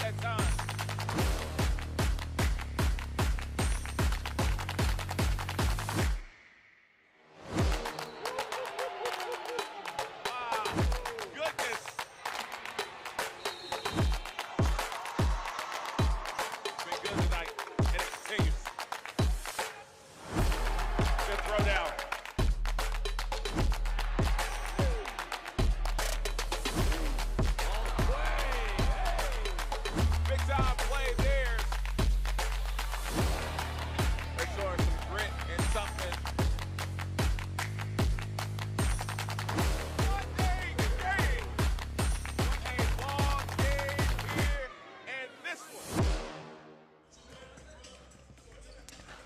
that time.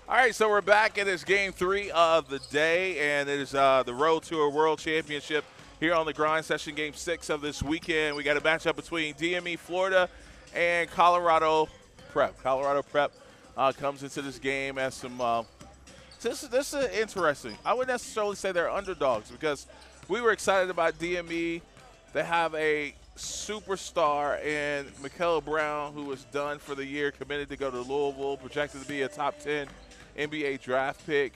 All right, so we're back. It is game 3 of the day, and it is the Road to a World Championship here on the Grind Session, game 6 of this weekend. We got a matchup between DME Florida and Colorado Prep. Colorado Prep comes into this game as some this is interesting. I wouldn't necessarily say they're underdogs because we were excited about DME. They have a superstar in Michaela Brown, who was done for the year, committed to go to Louisville, projected to be a top 10 NBA draft pick.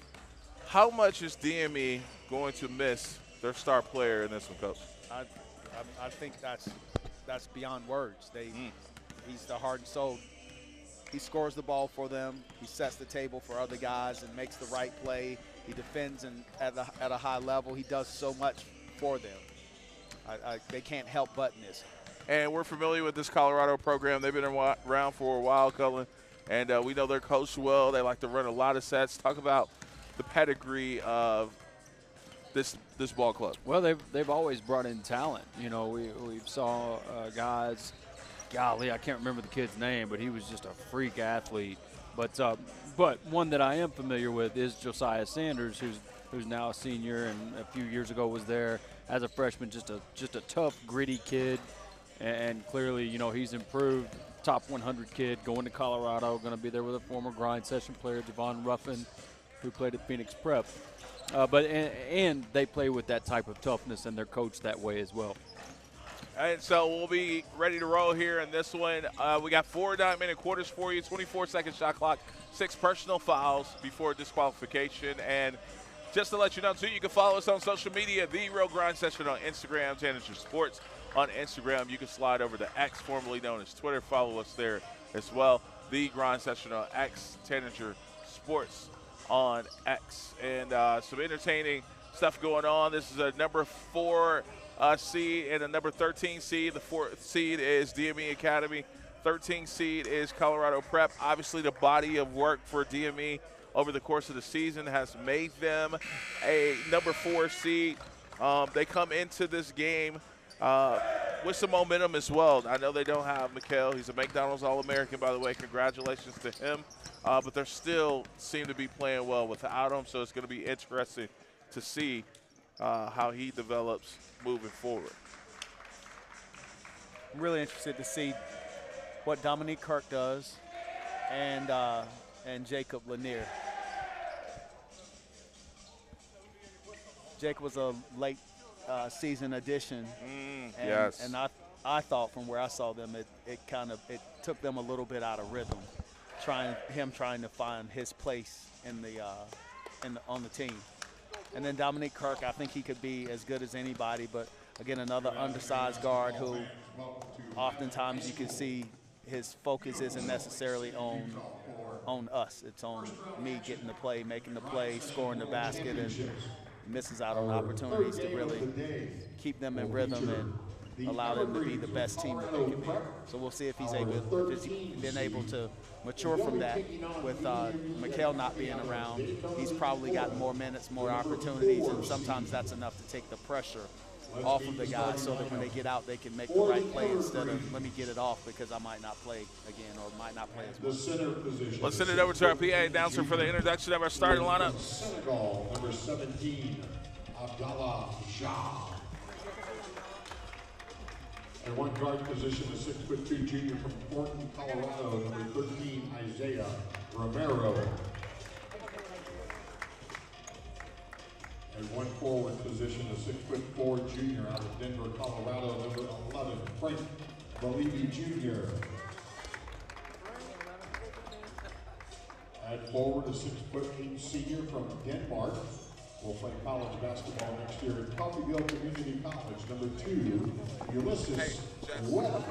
How much is DME going to miss their star player in this one, Coach? I think that's beyond words. He's the heart and soul. He scores the ball for them. He sets the table for other guys and makes the right play. He defends at a high level. He does so much for them. They can't help but miss. And we're familiar with this Colorado program. They've been around for a while, Cullen. And we know they're coached well. They like to run a lot of sets. Talk about the pedigree of this ball club. Well, they've always brought in talent. You know, we saw guys. Golly, I can't remember the kid's name, but he was just a freak athlete. But one that I am familiar with is Josiah Sanders, who's now a senior, and a few years ago was there as a freshman. Just a tough, gritty kid, and clearly, you know, he's improved. Top 100 kid going to Colorado, going to be there with a former Grind Session player, Javon Ruffin, who played at Phoenix Prep. And they play with that type of toughness, and they're coached that way as well. And so we'll be ready to roll here in this one. We got 4 9-minute quarters for you, 24-second shot clock, 6 personal fouls before disqualification. And just to let you know, too, you can follow us on social media, The Real Grind Session on Instagram, Tanager Sports on Instagram. You can slide over to X, formerly known as Twitter. Follow us there as well. The Grind Session on X, Tanager Sports on X. And some entertaining stuff going on. This is a number 4 seed and a number 13 seed. The 4th seed is DME Academy. 13 seed is Colorado Prep. Obviously, the body of work for DME over the course of the season has made them a number 4 seed. They come into this game with some momentum as well. I know they don't have Mikhail. He's a McDonald's All-American, by the way. Congratulations to him. But they still seem to be playing well without him, so it's going to be interesting to see how he develops moving forward. I'm really interested to see what Dominique Kirk does and Jacob Lanier. Jake was a late season addition, yes. And I thought from where I saw them, it took them a little bit out of rhythm, trying to find his place on the team. And then Dominique Kirk, I think he could be as good as anybody, but again, another undersized guard who oftentimes you can see his focus isn't necessarily on us. It's on me getting the play, making the play, scoring the basket, and misses out on opportunities to really keep them in rhythm and allow them to be the best team that they can be. So we'll see if he's been able to mature from that. With Mikhail not being around, he's probably gotten more minutes, more opportunities, and sometimes that's enough to take the pressure off of the guys so that when they get out, they can make the right play instead of let me get it off because I might not play again or might not play as well. Let's send it over to our PA announcer for the introduction of our starting lineup. Senegal, number 17, Abdallah Shah. At one guard position, a 6'2" junior from Thornton, Colorado, number 13, Isaiah Romero. At one forward position, a 6'4" junior out of Denver, Colorado, number 11, Frank Belibi Jr. At forward, a 6'8" senior from Denmark. Will play college basketball next year at Coffeyville Community College. Number 2, Ulysses Webb.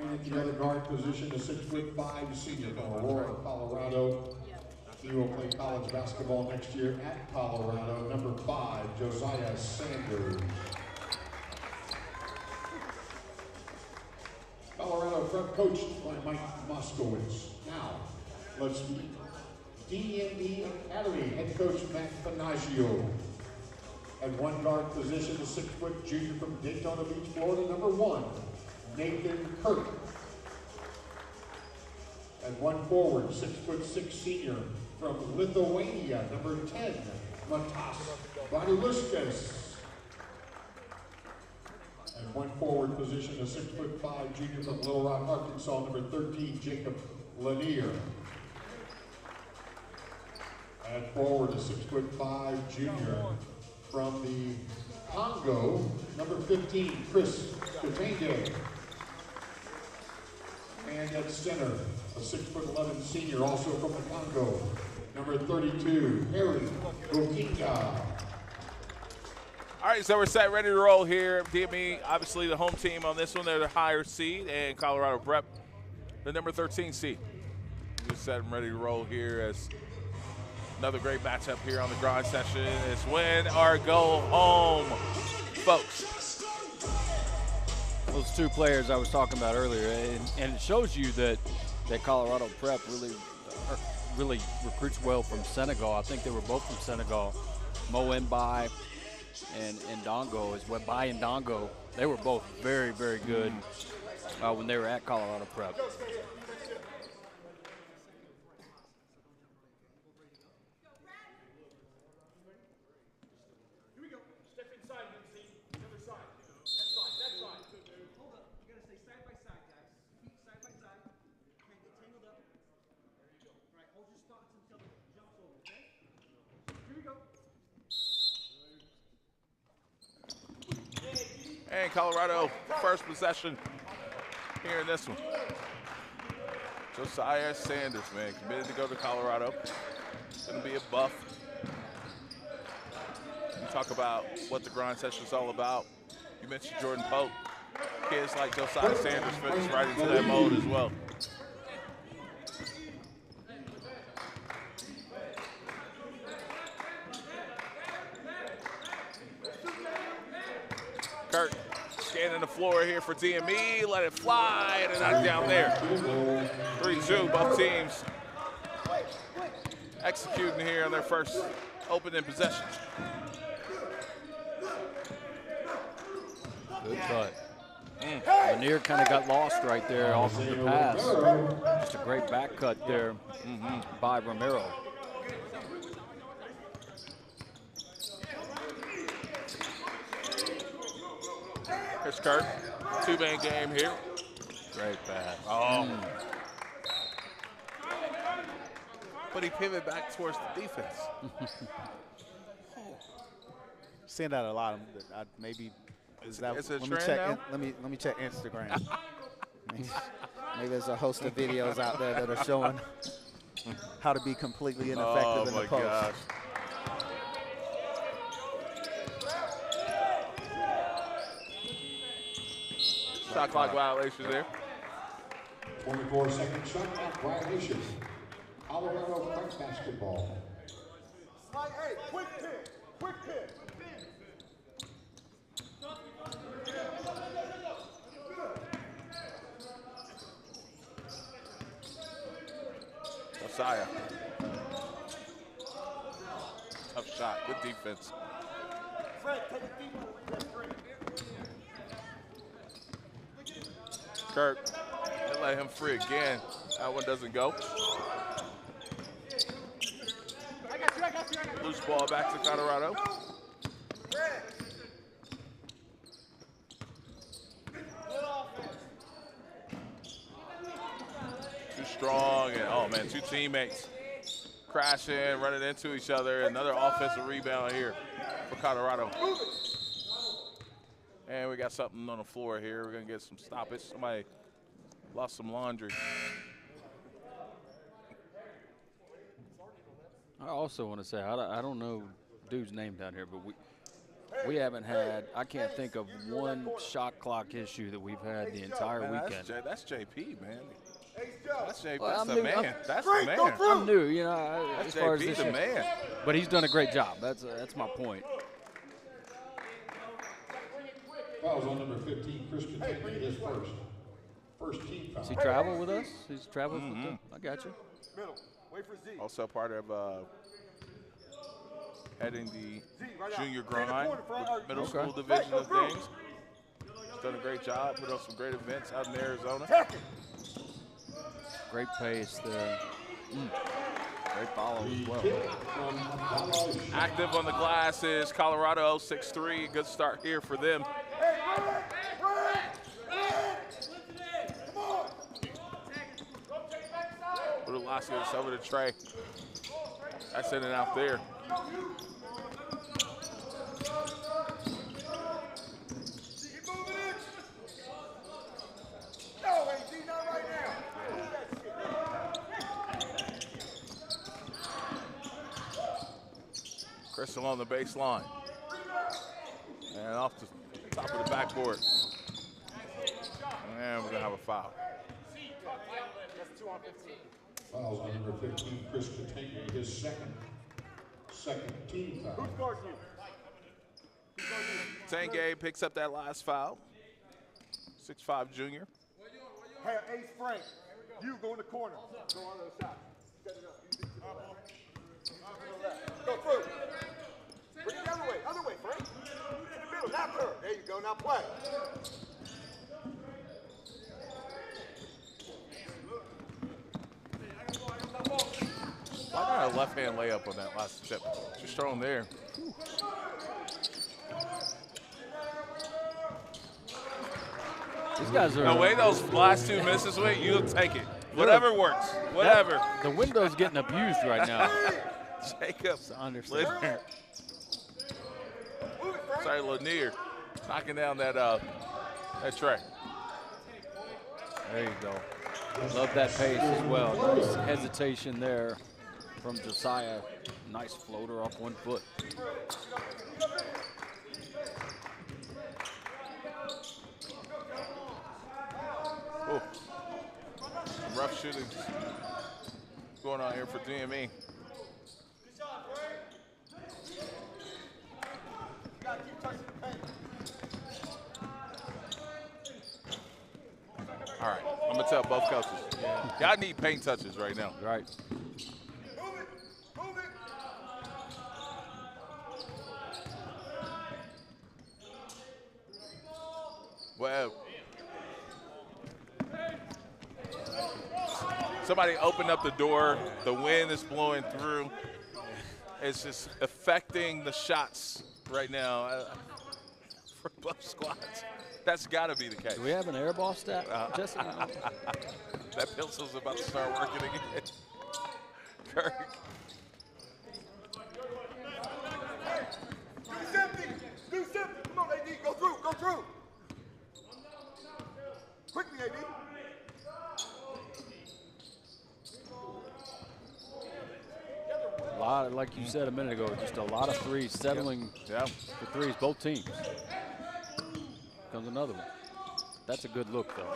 And at the other guard position, a 6'5" senior from Aurora, Colorado. He will play college basketball next year at Colorado. Number 5, Josiah Sanders. Colorado Prep coached by Mike Moskowitz. Now, let's meet DME Academy head coach Matt Fanaggio. At one guard position, a 6' junior from Daytona Beach, Florida, number 1, Nathan Kirk. At one forward, 6'6" senior from Lithuania, number 10, Matas Vanuliskas. At one forward position, a 6'5" junior from Little Rock, Arkansas, number 13, Jacob Lanier. At forward, a 6'5" junior from the Congo, number 15, Chris Katenge. And at center, a 6'11" senior, also from the Congo, number 32, Harry Gokinga. All right, so we're set, ready to roll here. DME, obviously the home team on this one. They're the higher seed, and Colorado Prep, the number 13 seed. We're set and ready to roll here as another great matchup here on the grind session. It's win or go home, folks. Those two players I was talking about earlier, and it shows you that Colorado Prep really recruits well from Senegal. I think they were both from Senegal. Mo Mbai and Dongo, as well. Bai and Dongo, they were both very, very good when they were at Colorado Prep. And Colorado, first possession here in this one. Josiah Sanders, man, committed to go to Colorado. Gonna be a buff. You talk about what the grind session is all about. You mentioned Jordan Pope. Kids like Josiah Sanders fits right into that mode as well. Kirk scanning the floor here for DME. Let it fly, and not down there. 3-2, both teams executing here on their first opening possession. Good cut. Lanier kind of got lost right there off of the pass. Just a great back cut there by Romero. Here's Kirk, two-man game here. Great pass. Oh. But he pivoted back towards the defense. Seeing that a lot. Maybe is that? It's a let me trend check. now? Let me check Instagram. maybe there's a host of videos out there that are showing how to be completely ineffective in the post. Gosh. Shot clock violation there. 24-second shot clock violation. Colorado Prep basketball. Hey, quick pick, quick pick. Josiah. Tough shot, good defense. Fred, take a deep one. That's great. Kirk, they let him free again. That one doesn't go. Loose ball back to Colorado. Too strong, and oh man, two teammates crashing, running into each other. Another offensive rebound here for Colorado. And we got something on the floor here. We're gonna get some stoppage. Somebody lost some laundry. I also want to say, I don't know dude's name down here, but we haven't had, I can't think of one shot clock issue that we've had the entire Man, weekend. that's JP, man. That's JP. Well, That's I'm the new- man. That's the man. I'm new, you know, That's as far as JP, this the year. man. But he's done a great job. That's my point. Fouls on number 15, Christian Henry, his first team foul. Does he travel with us? He's traveled with them. I got you. Middle. Wait for Z. Also part of heading the right now. junior Stay in the grind corner, Frank. with middle Okay. school division of things. He's done a great job, put on some great events out in Arizona. Great pace there. Great follow as well. From Dallas. Active on the glass is Colorado 6'3". Good start here for them. Udalasius over to Trey. That's in and out there. Crystal on the baseline. And off the top of the backboard. And we're going to have a foul. Fouls on number 15, Christian Henry, his second team foul. Who's guarding you? Tanguay picks up that last foul. 6'5" junior. Hey, Ace Frank. You go in the corner. Go on the other side. Set it up. You beat Go through. Bring it the other way, Frank. In the middle, now curve. There you go, now play. I got a left-hand layup on that last tip. Just throw him there. These guys are. The way those last two misses went, you'll take it. Whatever works. Whatever. The window's getting abused right now. Jacob Understand. Lanier. Sorry, Lanier. Knocking down that tray. There you go. Love that pace as well. Nice hesitation there from Josiah. Nice floater off 1 foot. Ooh. Some rough shooting going on here for DME. All right, I'm gonna tell both coaches. Y'all need paint touches right now. Right. Well, somebody opened up the door. The wind is blowing through. It's just affecting the shots right now for both squads. That's got to be the case. Do we have an air ball stat, Jesse? That pencil's about to start working again. Kirk. Do something. Do something. Come on, AD. Go through. Go through. Quickly, AD. A lot, like you said a minute ago, just a lot of threes, settling Yeah. for threes, both teams. Comes another one. That's a good look, though.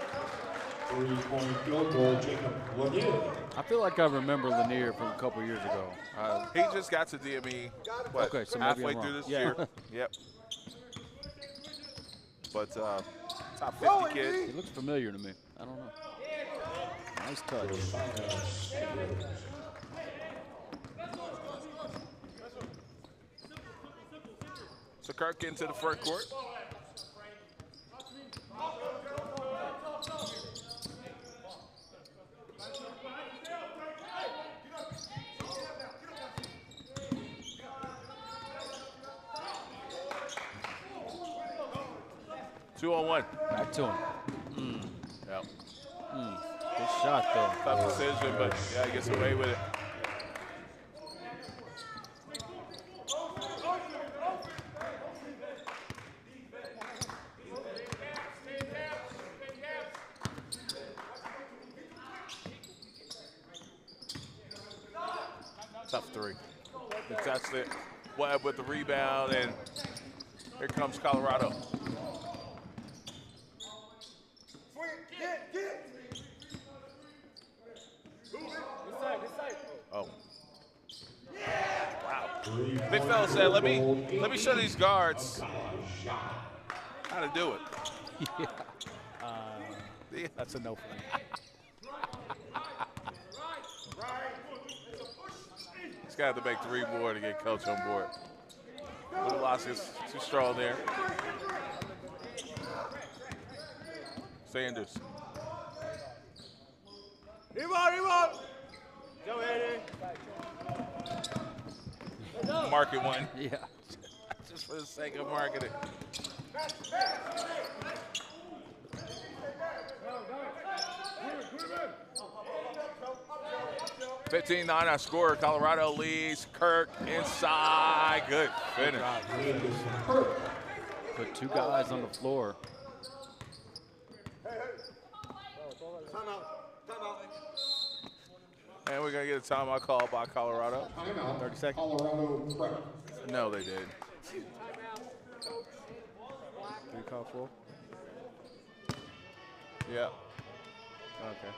3-point field goal, Jacob Lanier. I feel like I remember Lanier from a couple years ago. He just got to DME, what, Okay, so maybe halfway I'm through wrong. this Yeah. year. Yep. But top 50 Go, kid. He looks familiar to me. I don't know. Nice touch. So Kirk into the front court. Two on one. Back to him. Yep. Good shot, though. Tough decision, but yeah, he gets away with it. Tough three. That's it. Webb with the rebound, and here comes Colorado. Oh. Wow. Big fella said, let me show these guards how to do it. Yeah. That's a no for me. He's got to make 3 more to get coach on board. Velasquez too strong there. Sanders. Market one. Yeah. Just for the sake of marketing. 15-9 our score. Colorado leads. Kirk inside. Good finish. Put 2 guys on the floor. And we're going to get a timeout call by Colorado. Timeout. 30 seconds. Colorado prep. No, they did. 3 call 4. Yeah. Okay.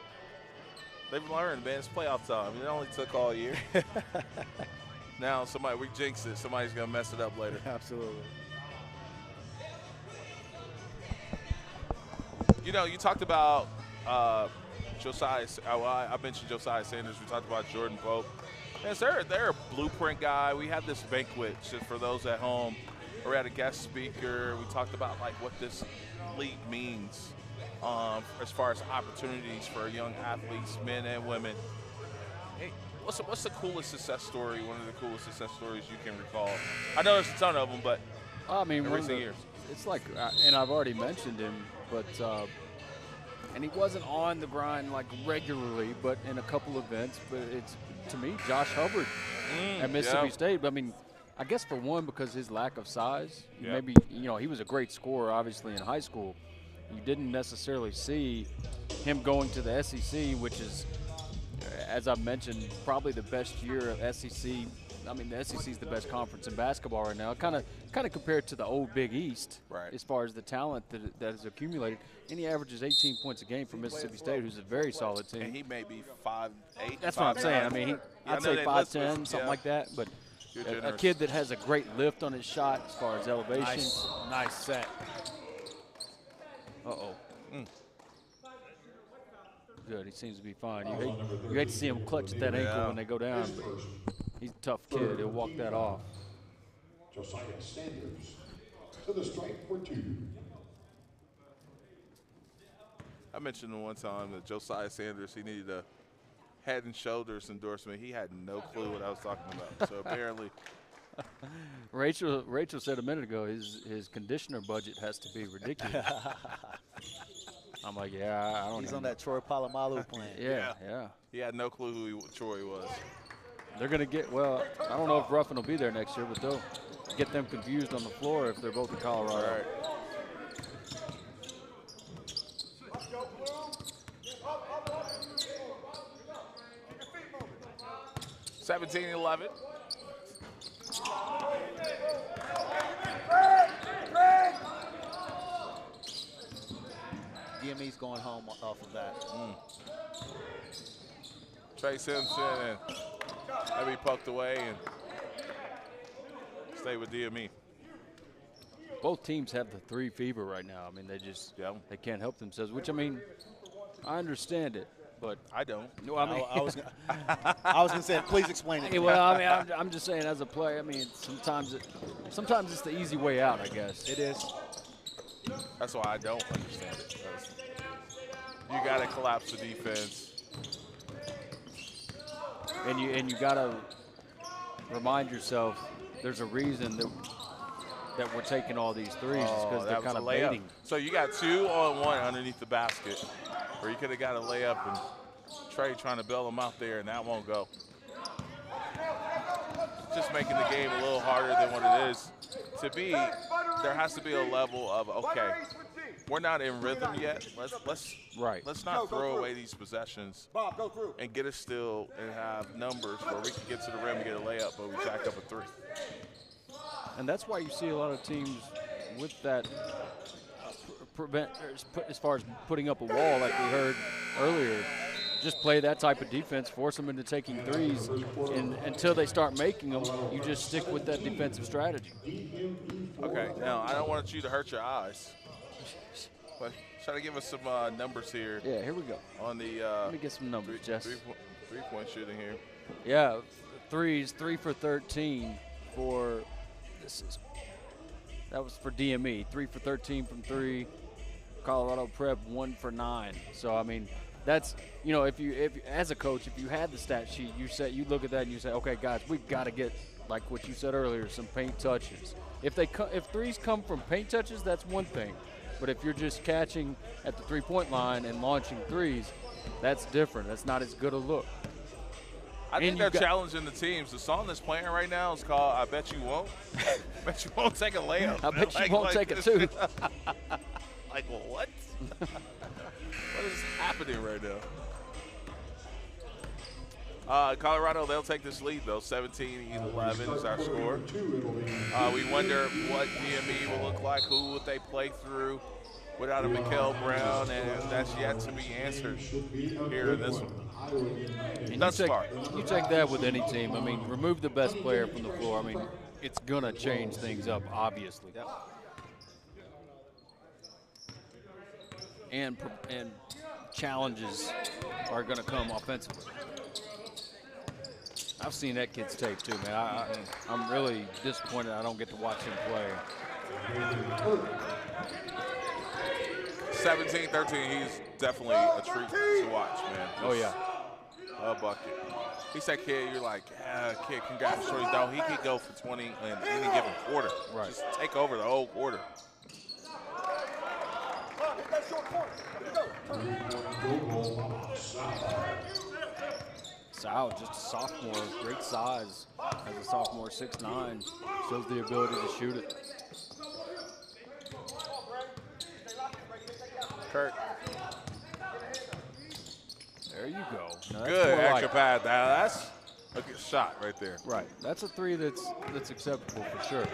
They've learned, man. It's playoff time. It only took all year. Now we jinx it. Somebody's going to mess it up later. Absolutely. You know, you talked about Josiah. I mentioned Josiah Sanders. We talked about Jordan Pope. And they're a blueprint guy. We had this banquet just for those at home. We had a guest speaker. We talked about like what this league means as far as opportunities for young athletes, men and women. Hey, what's the coolest success story? One of the coolest success stories you can recall? I know there's a ton of them, but I mean, in recent years. It's like, and I've already mentioned him, but and he wasn't on the grind like regularly, but in a couple events. But it's, to me, Josh Hubbard at Mississippi State. But I mean, I guess for one, because his lack of size, maybe, you know, he was a great scorer, obviously, in high school. You didn't necessarily see him going to the SEC, which is, as I've mentioned, probably the best year of SEC. I mean, the SEC is the best conference in basketball right now. Kind of compared to the old Big East, right, as far as the talent that is accumulated. And he averages 18 points a game for Mississippi State, who's a very solid team. And he may be 5'8". That's what I'm saying. I mean, I'd say 5'10", something like that. But a kid that has a great lift on his shot as far as elevation. Nice set. Uh-oh. Good. He seems to be fine. You hate to see him clutch at that ankle when they go down. But he's a tough kid. He'll walk that off. Josiah Sanders to the stripe for 2. I mentioned one time that Josiah Sanders, he needed a Head and Shoulders endorsement. He had no clue what I was talking about. So apparently. Rachel said a minute ago his conditioner budget has to be ridiculous. I'm like, yeah, I don't know. He's on that Troy Polamalu plan. Yeah. He had no clue who Troy was. They're going to get, well, I don't know if Ruffin will be there next year, but they'll get them confused on the floor if they're both in Colorado. All right. 17-11. DME's going home off of that. Trey Simpson, and that'll be poked away and stay with DME. Both teams have the 3 fever right now. I mean, they just they can't help themselves, which, I mean, I understand it. But I don't. No, I mean, I was gonna say, please explain it. Well, I mean, I'm just saying, as a player, I mean, sometimes it's the easy way out, I guess. It is. That's why I don't understand it. You got to collapse the defense, and you got to remind yourself there's a reason that we're taking all these threes. It's because they're kind of baiting. So you got 2-on-1 underneath the basket. Or you could have got a layup and Trey trying to bail him out there, and that won't go. Just making the game a little harder than what it is to be. There has to be a level of, okay, we're not in rhythm yet. Let's not Go throw through. away these possessions Bob, go through. and get a steal and have numbers where we can get to the rim and get a layup, but we jack up a 3. And that's why you see a lot of teams with that prevent, as far as putting up a wall, like we heard earlier. Just play that type of defense, force them into taking threes, and until they start making them, you just stick with that defensive strategy. Okay, now I don't want you to hurt your eyes, but try to give us some numbers here Yeah, here we go. on the Let me get some numbers, Jess. three-point shooting here. Yeah, threes, 3 for 13 for that was for DME. 3 for 13 from 3. Colorado Prep 1 for 9. So I mean, that's, you know, if as a coach, if you had the stat sheet, you look at that and you say, okay, guys, we got to get, like what you said earlier, some paint touches. If threes come from paint touches, that's one thing. But if you're just catching at the 3-point line and launching threes, that's different. That's not as good a look. I think they're challenging the teams. The song that's playing right now is called "I Bet You Won't." Bet you won't take a layup. I bet you won't take it too. Like, well, what? What is happening right now? Colorado, they'll take this lead, though. 17-11 is our score. We wonder what DME will look like. Who would they play through without a Mikael Brown? And that's yet to be answered here in this one. And Thus far. you take that with any team. I mean, remove the best player from the floor. I mean, it's going to change things up, obviously. And challenges are going to come offensively. I've seen that kid's tape too, man. I'm really disappointed I don't get to watch him play. 17-13, he's definitely a treat to watch, man. Oh, yeah. A bucket. He's that kid, you're like, yeah, kid, congrats. Sure, he could go for 20 in any given quarter. Right. Just take over the whole quarter. Bob, hit that short corner. Let's go. Sal, just a sophomore, great size. As a sophomore, 6'9", shows the ability to shoot it. Kurt. There you go. Now, that's Good more extra like- pad. Now that's a good shot right there. Right. That's a three that's acceptable for sure.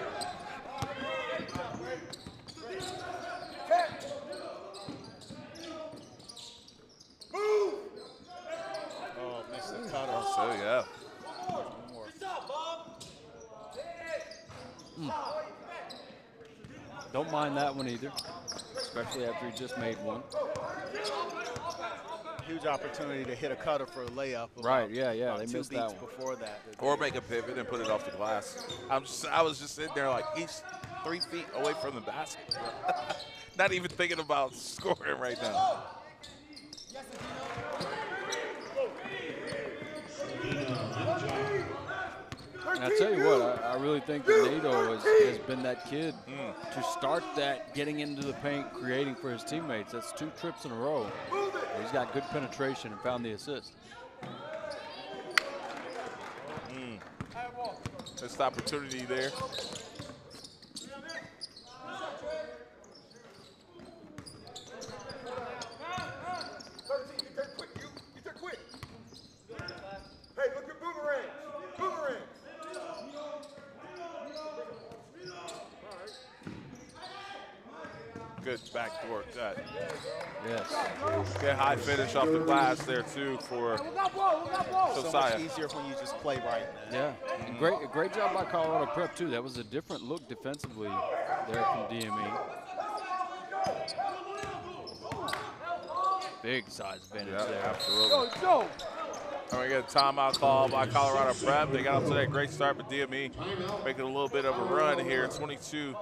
Oh, missed the cutter. Oh, so yeah. Don't mind that one either, especially after he just made one. Huge opportunity to hit a cutter for a layup. Right, yeah, About they two missed that beats one. before that. Or make a pivot and put it off the glass. I was just sitting there like he's 3 feet away from the basket. Not even thinking about scoring right now. And I tell you what, I really think that Nato has been that kid to start that, getting into the paint, creating for his teammates. That's 2 trips in a row. He's got good penetration and found the assist. Missed opportunity there. Hey, look at boomerang. Boomerang. Good backdoor cut. Yes. Good high finish off the glass there too for So Josiah. much easier when you just play right, man. Yeah. And great job by Colorado Prep, too. That was a different look defensively there from DME. Big size advantage Yeah, there. absolutely. And we get a timeout call by Colorado Prep. They got up to that great start, but DME making a little bit of a run here. 22-18,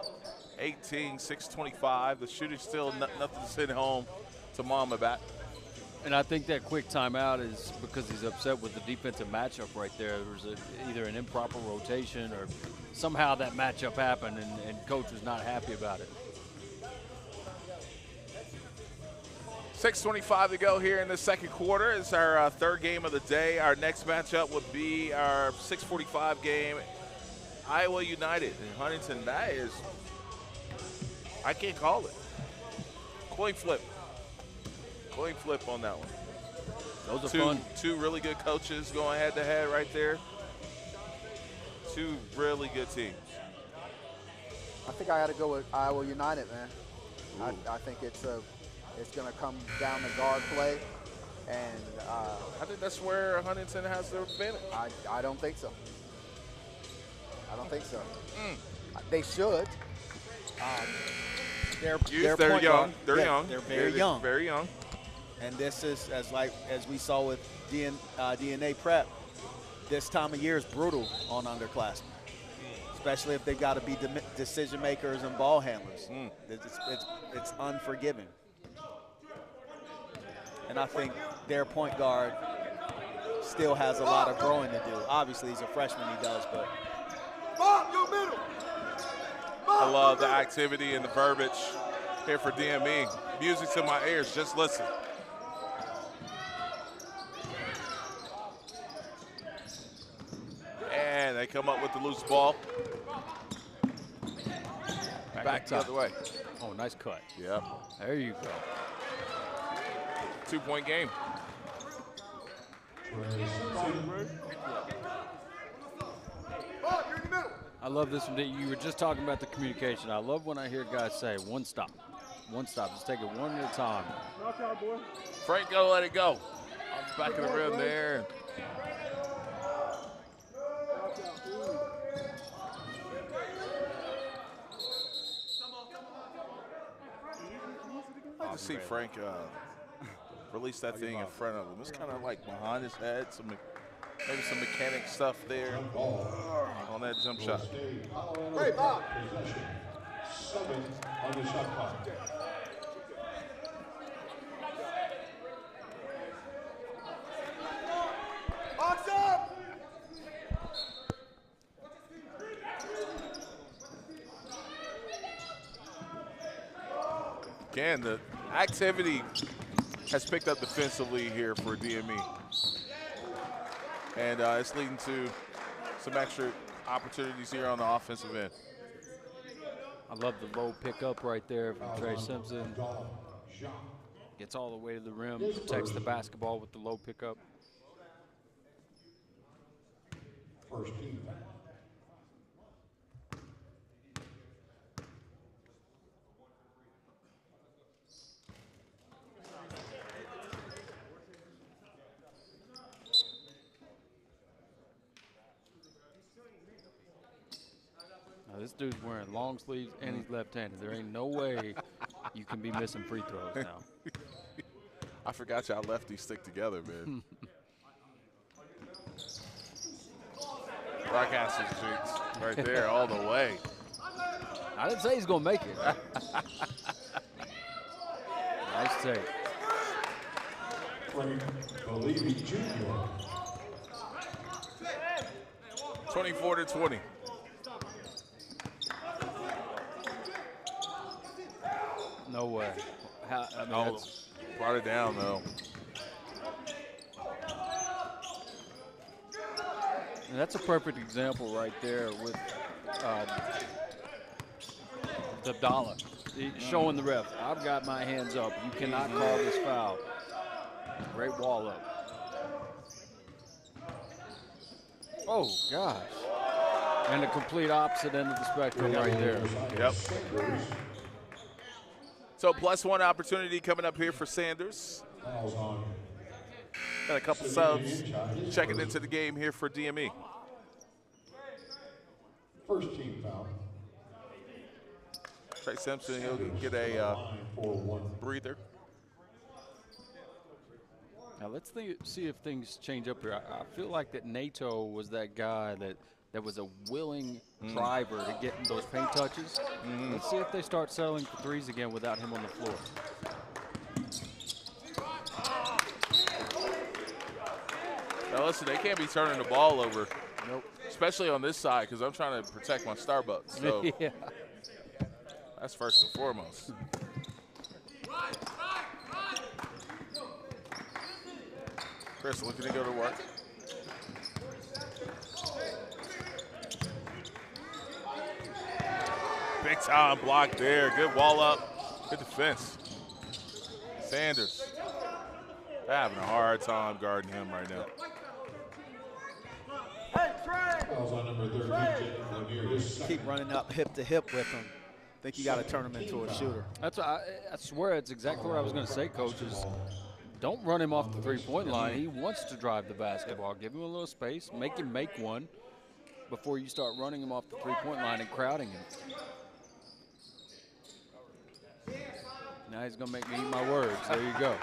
6:25. The shooter's still nothing to send home to Mama back. And I think that quick timeout is because he's upset with the defensive matchup right there. There was either an improper rotation or somehow that matchup happened, and coach was not happy about it. 6:25 to go here in the second quarter. It's our third game of the day. Our next matchup would be our 6:45 game, Iowa United in Huntington. That is, I can't call it. Coin flip. Coin flip on that one. Those are fun. Two really good coaches going head-to-head right there. Two really good teams. I think I got to go with Iowa United, man. I think it's going to come down to guard play, and I think that's where Huntington has their advantage. I don't think so. I don't think so. They should. They're They're young. They're yeah, young. They're very young. Very young. And this is as we saw with DNA prep. This time of year is brutal on underclassmen, especially if they've got to be decision makers and ball handlers. It's unforgiving. And I think their point guard still has a lot of growing to do. Obviously, he's a freshman, he does, but. I love the activity and the verbiage here for DME. Music to my ears, just listen. And they come up with the loose ball. Back the other way. Oh, nice cut. Yep. There you go. 2-point game. I love this one. You were just talking about the communication. I love when I hear guys say, one stop. One stop. Just take it one at a time. Frank, go let it go. Off the back of the rim there. I like to see Frank release that thing in front of him. It's kind of like behind his head, maybe some mechanic stuff there on that jump shot. Hey, Bob. 7 on the shot clock. Box up! Again, the activity has picked up defensively here for DME. And it's leading to some extra opportunities here on the offensive end. I love the low pickup right there from Trey Simpson. Gets all the way to the rim, protects the basketball with the low pickup. First team foul. Now, this dude's wearing long sleeves and he's left-handed. There ain't no way you can be missing free throws now. I forgot y'all lefties stick together, man. Broadcaster's cheeks right there all the way. I didn't say he's going to make it. Nice take. Frank Bellini Jr. 24-20. No way. I mean, Oh, brought it down, though. and that's a perfect example right there with Abdallah. Showing the ref, I've got my hands up. You cannot call this foul. Great wall up. Oh, gosh. And the complete opposite end of the spectrum right there. Yep. So +1 opportunity coming up here for Sanders. Fouls on. Got a couple subs checking into the game here for DME. First team foul. Trey Simpson, he'll get a breather. Now let's see if things change up here. I feel like that NATO was that guy that was a willing driver to get in those paint touches. Let's see if they start settling for threes again without him on the floor. Now listen, they can't be turning the ball over. Nope. Especially on this side, because I'm trying to protect my Starbucks. So Yeah. that's first and foremost. Chris looking to go to work. Big time block there. Good wall up. Good defense. Sanders. They're having a hard time guarding him right now. Fouls on number 13, Jacob Lanier, his second. Keep running up hip to hip with him. I think you got to turn him into a shooter. That's I swear it's exactly what I was going to say, Coach. Is don't run him off the three-point line. He wants to drive the basketball. Give him a little space. Make him make one before you start running him off the three-point line and crowding him. Now he's going to make me eat my words. There you go.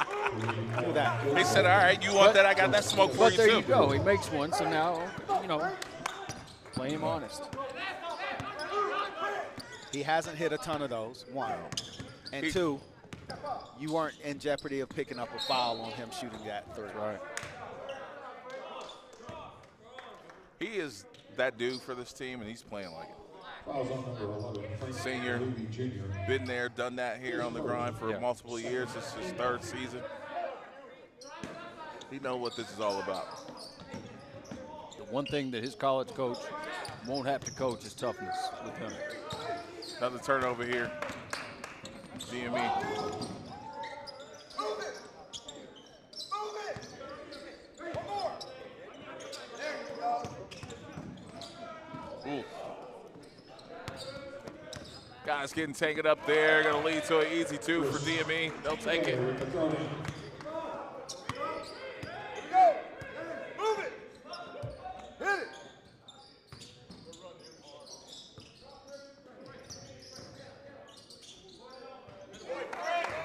Do that. He said, all right, you want that? I got that smoke for But you, there too. you go. He makes one, so now, you know, play him honest. He hasn't hit a ton of those, one. And two, you weren't in jeopardy of picking up a foul on him shooting that three. Right. He is that dude for this team, and he's playing like it. Fouls on number 11, Frank Senior, Levy Jr. been there, done that here on the grind for multiple years. This is his third season. He knows what this is all about. The one thing that his college coach won't have to coach is toughness with him. Another turnover here. DME. Ooh. Guys getting tangled up there. Going to lead to an easy two for DME. They'll take it.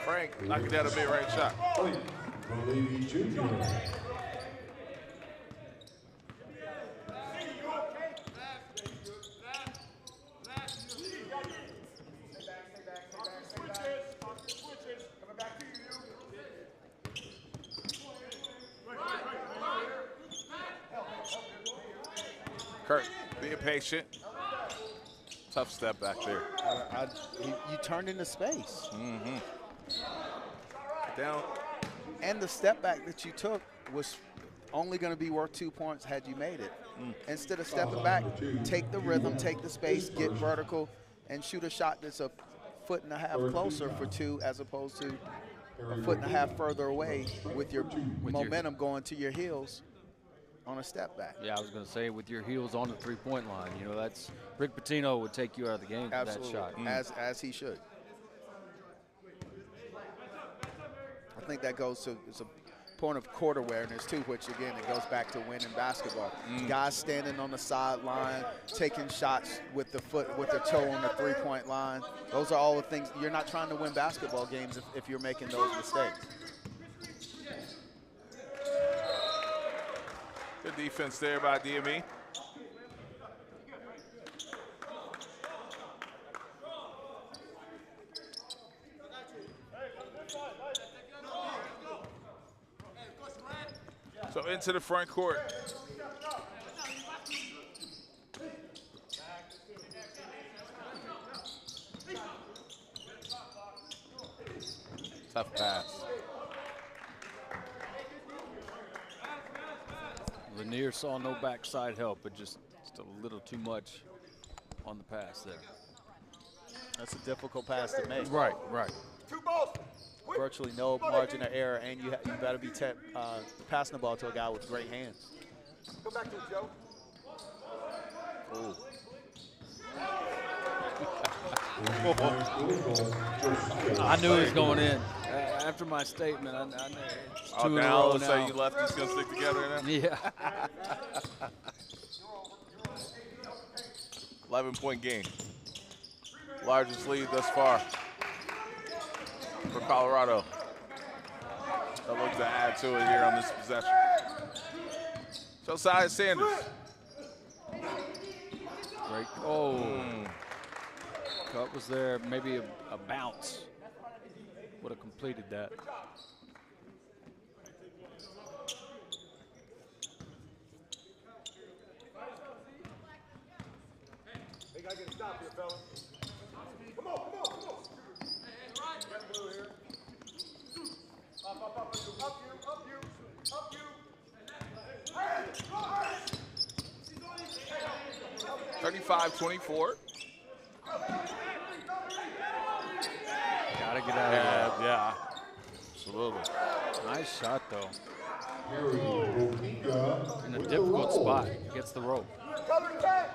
Frank knocking down a mid-range shot. Levy Jr. Kurt being patient. Tough step back there. You turned into space. Mm-hmm. Down. And the step back that you took was only going to be worth 2 points had you made it. Instead of stepping back, take the rhythm, take the space, get vertical, and shoot a shot that's a foot and a half closer for two as opposed to a foot and a half further away with your momentum going to your heels on a step back. Yeah, I was going to say with your heels on the three-point line, you know, that's Rick Pitino would take you out of the game for that shot. As he should. I think that goes to it's a point of court awareness too, which again it goes back to winning basketball. Guys standing on the sideline, taking shots with the foot, with the toe on the three-point line. Those are all the things. You're not trying to win basketball games if you're making those mistakes. Good defense there by DME. So into the front court. Tough pass. Lanier saw no backside help, but just a little too much on the pass there. That's a difficult pass to make. Right, right. Virtually no margin of error, and you better be passing the ball to a guy with great hands. Go back to it, Joe. Ooh. I knew he was going in. After my statement, I knew it's two in a now row all of a sudden now. you left, it's going to stick together now? Yeah. 11-point game. Largest lead thus far for Colorado. They'll look to add to it here on this possession. Josiah Sanders. Great. Oh. Cut was there. Maybe a bounce would have completed that. They gotta get a stop here, fella. Come on, come on, come on. Get blue here. Up you. 35-24. Gotta get out of there. Yeah, absolutely. little. Nice shot, though. Harry Bohiga In a with the difficult roll. spot. Gets the roll. Cover the catch.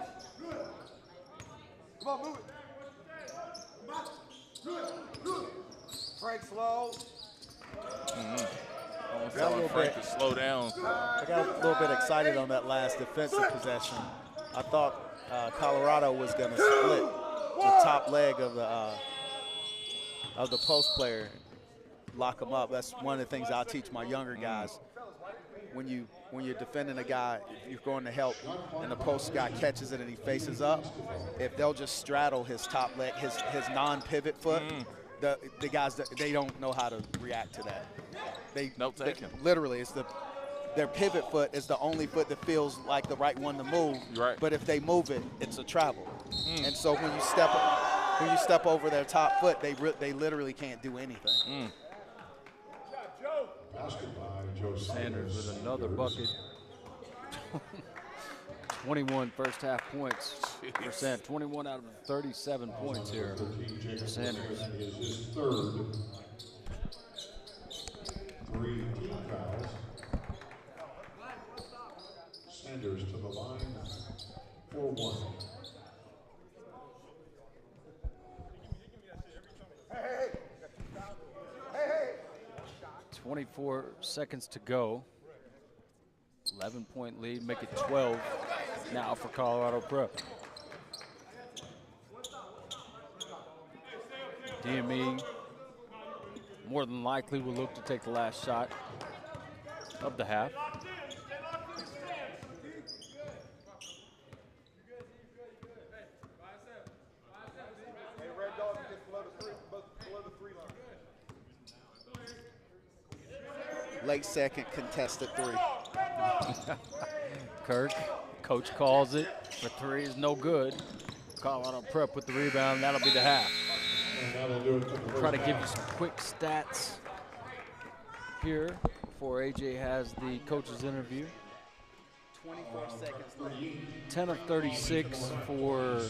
Come on, move it. Frank slow. Telling Frank to slow down. I got a little bit excited on that last defensive possession. I thought Colorado was going to split the top leg of the post player, lock him up. That's one of the things I'll teach my younger guys. When you're defending a guy, if you're going to help, and the post guy catches it and he faces up, if they'll just straddle his top leg, his non-pivot foot, the guys, they don't know how to react to that. Literally, their pivot foot is the only foot that feels like the right one to move. Right. But if they move it, it's a travel. And so when you step over their top foot, they literally can't do anything. Basket by Joe Sanders with another bucket. 21 first half points. Percent 21 out of 37 points here for Sanders. Is his third. 3 team fouls. Sanders to the line for 1. 24 seconds to go. 11-point lead, make it 12 now for Colorado Prep. DME more than likely will look to take the last shot of the half. Hey, Red Dog gets below the three line. Late second, contested 3. Kirk, coach calls it. For 3 is no good. Colorado Prep with the rebound, that'll be the half. And that'll do it for the Try to first give you half. some quick stats here before AJ has the coach's interview. 24 seconds left. 10 of 36 for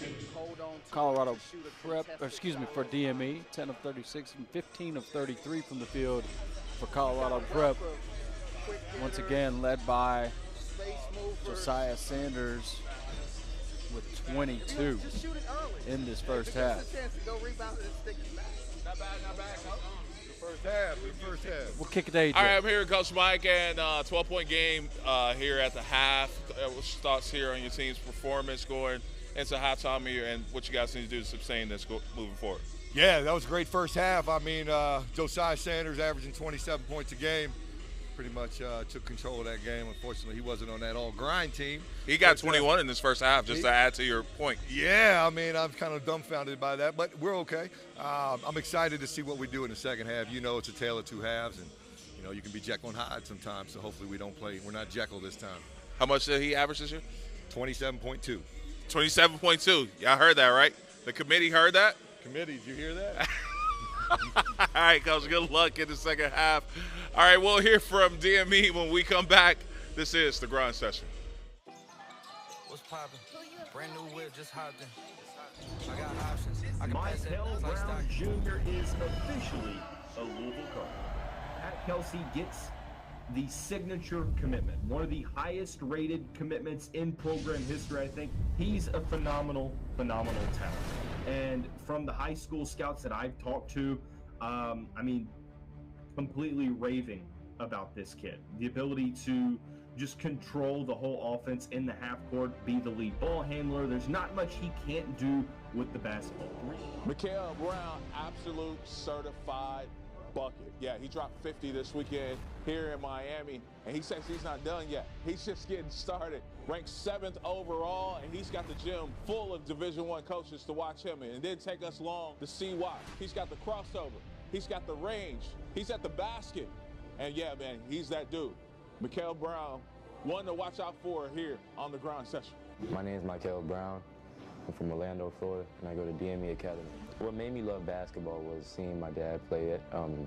Colorado Prep, or excuse me, for DME. 10 of 36 and 15 of 33 from the field for Colorado Prep. Once again, led by Josiah Sanders with 22 in this first half. First half. We'll kick it to AJ. All right, I'm here with Coach Mike, and 12-point game here at the half. What's your thoughts here on your team's performance going into halftime here, and what you guys need to do to sustain this moving forward? Yeah, that was a great first half. I mean, Josiah Sanders averaging 27 points a game. Pretty much took control of that game. Unfortunately, he wasn't on that all-grind team. He got 21 in this first half, just to add to your point. Yeah, I mean, I'm kind of dumbfounded by that, but we're okay. I'm excited to see what we do in the second half. You know, it's a tale of two halves, and, you know, you can be Jekyll and Hyde sometimes, so hopefully we're not Jekyll this time. How much did he average this year? 27.2. 27.2. Y'all heard that, right? The committee heard that? Committee, did you hear that? All right, Coach, good luck in the second half. All right, we'll hear from DME when we come back. This is the Grind Session. What's poppin'? Brand new whip, just hopped in. I got options. I can pass it. Michael It's like Brown stock. Jr. is officially a Louisville Cardinal. Pat Kelsey gets the signature commitment, one of the highest rated commitments in program history, I think. He's a phenomenal talent. And from the high school scouts that I've talked to, I mean, completely raving about this kid. The ability to just control the whole offense in the half court, be the lead ball handler. There's not much he can't do with the basketball. Mikael Brown, absolute certified bucket. Yeah, he dropped 50 this weekend here in Miami, and he says he's not done yet. He's just getting started. Ranked 7th overall, and he's got the gym full of Division I coaches to watch him, and it didn't take us long to see why. He's got the crossover. He's got the range. He's at the basket. And yeah, man, he's that dude. Mikael Brown, one to watch out for here on the Grind Session. My name is Michael Brown. I'm from Orlando, Florida, and I go to DME Academy. What made me love basketball was seeing my dad play it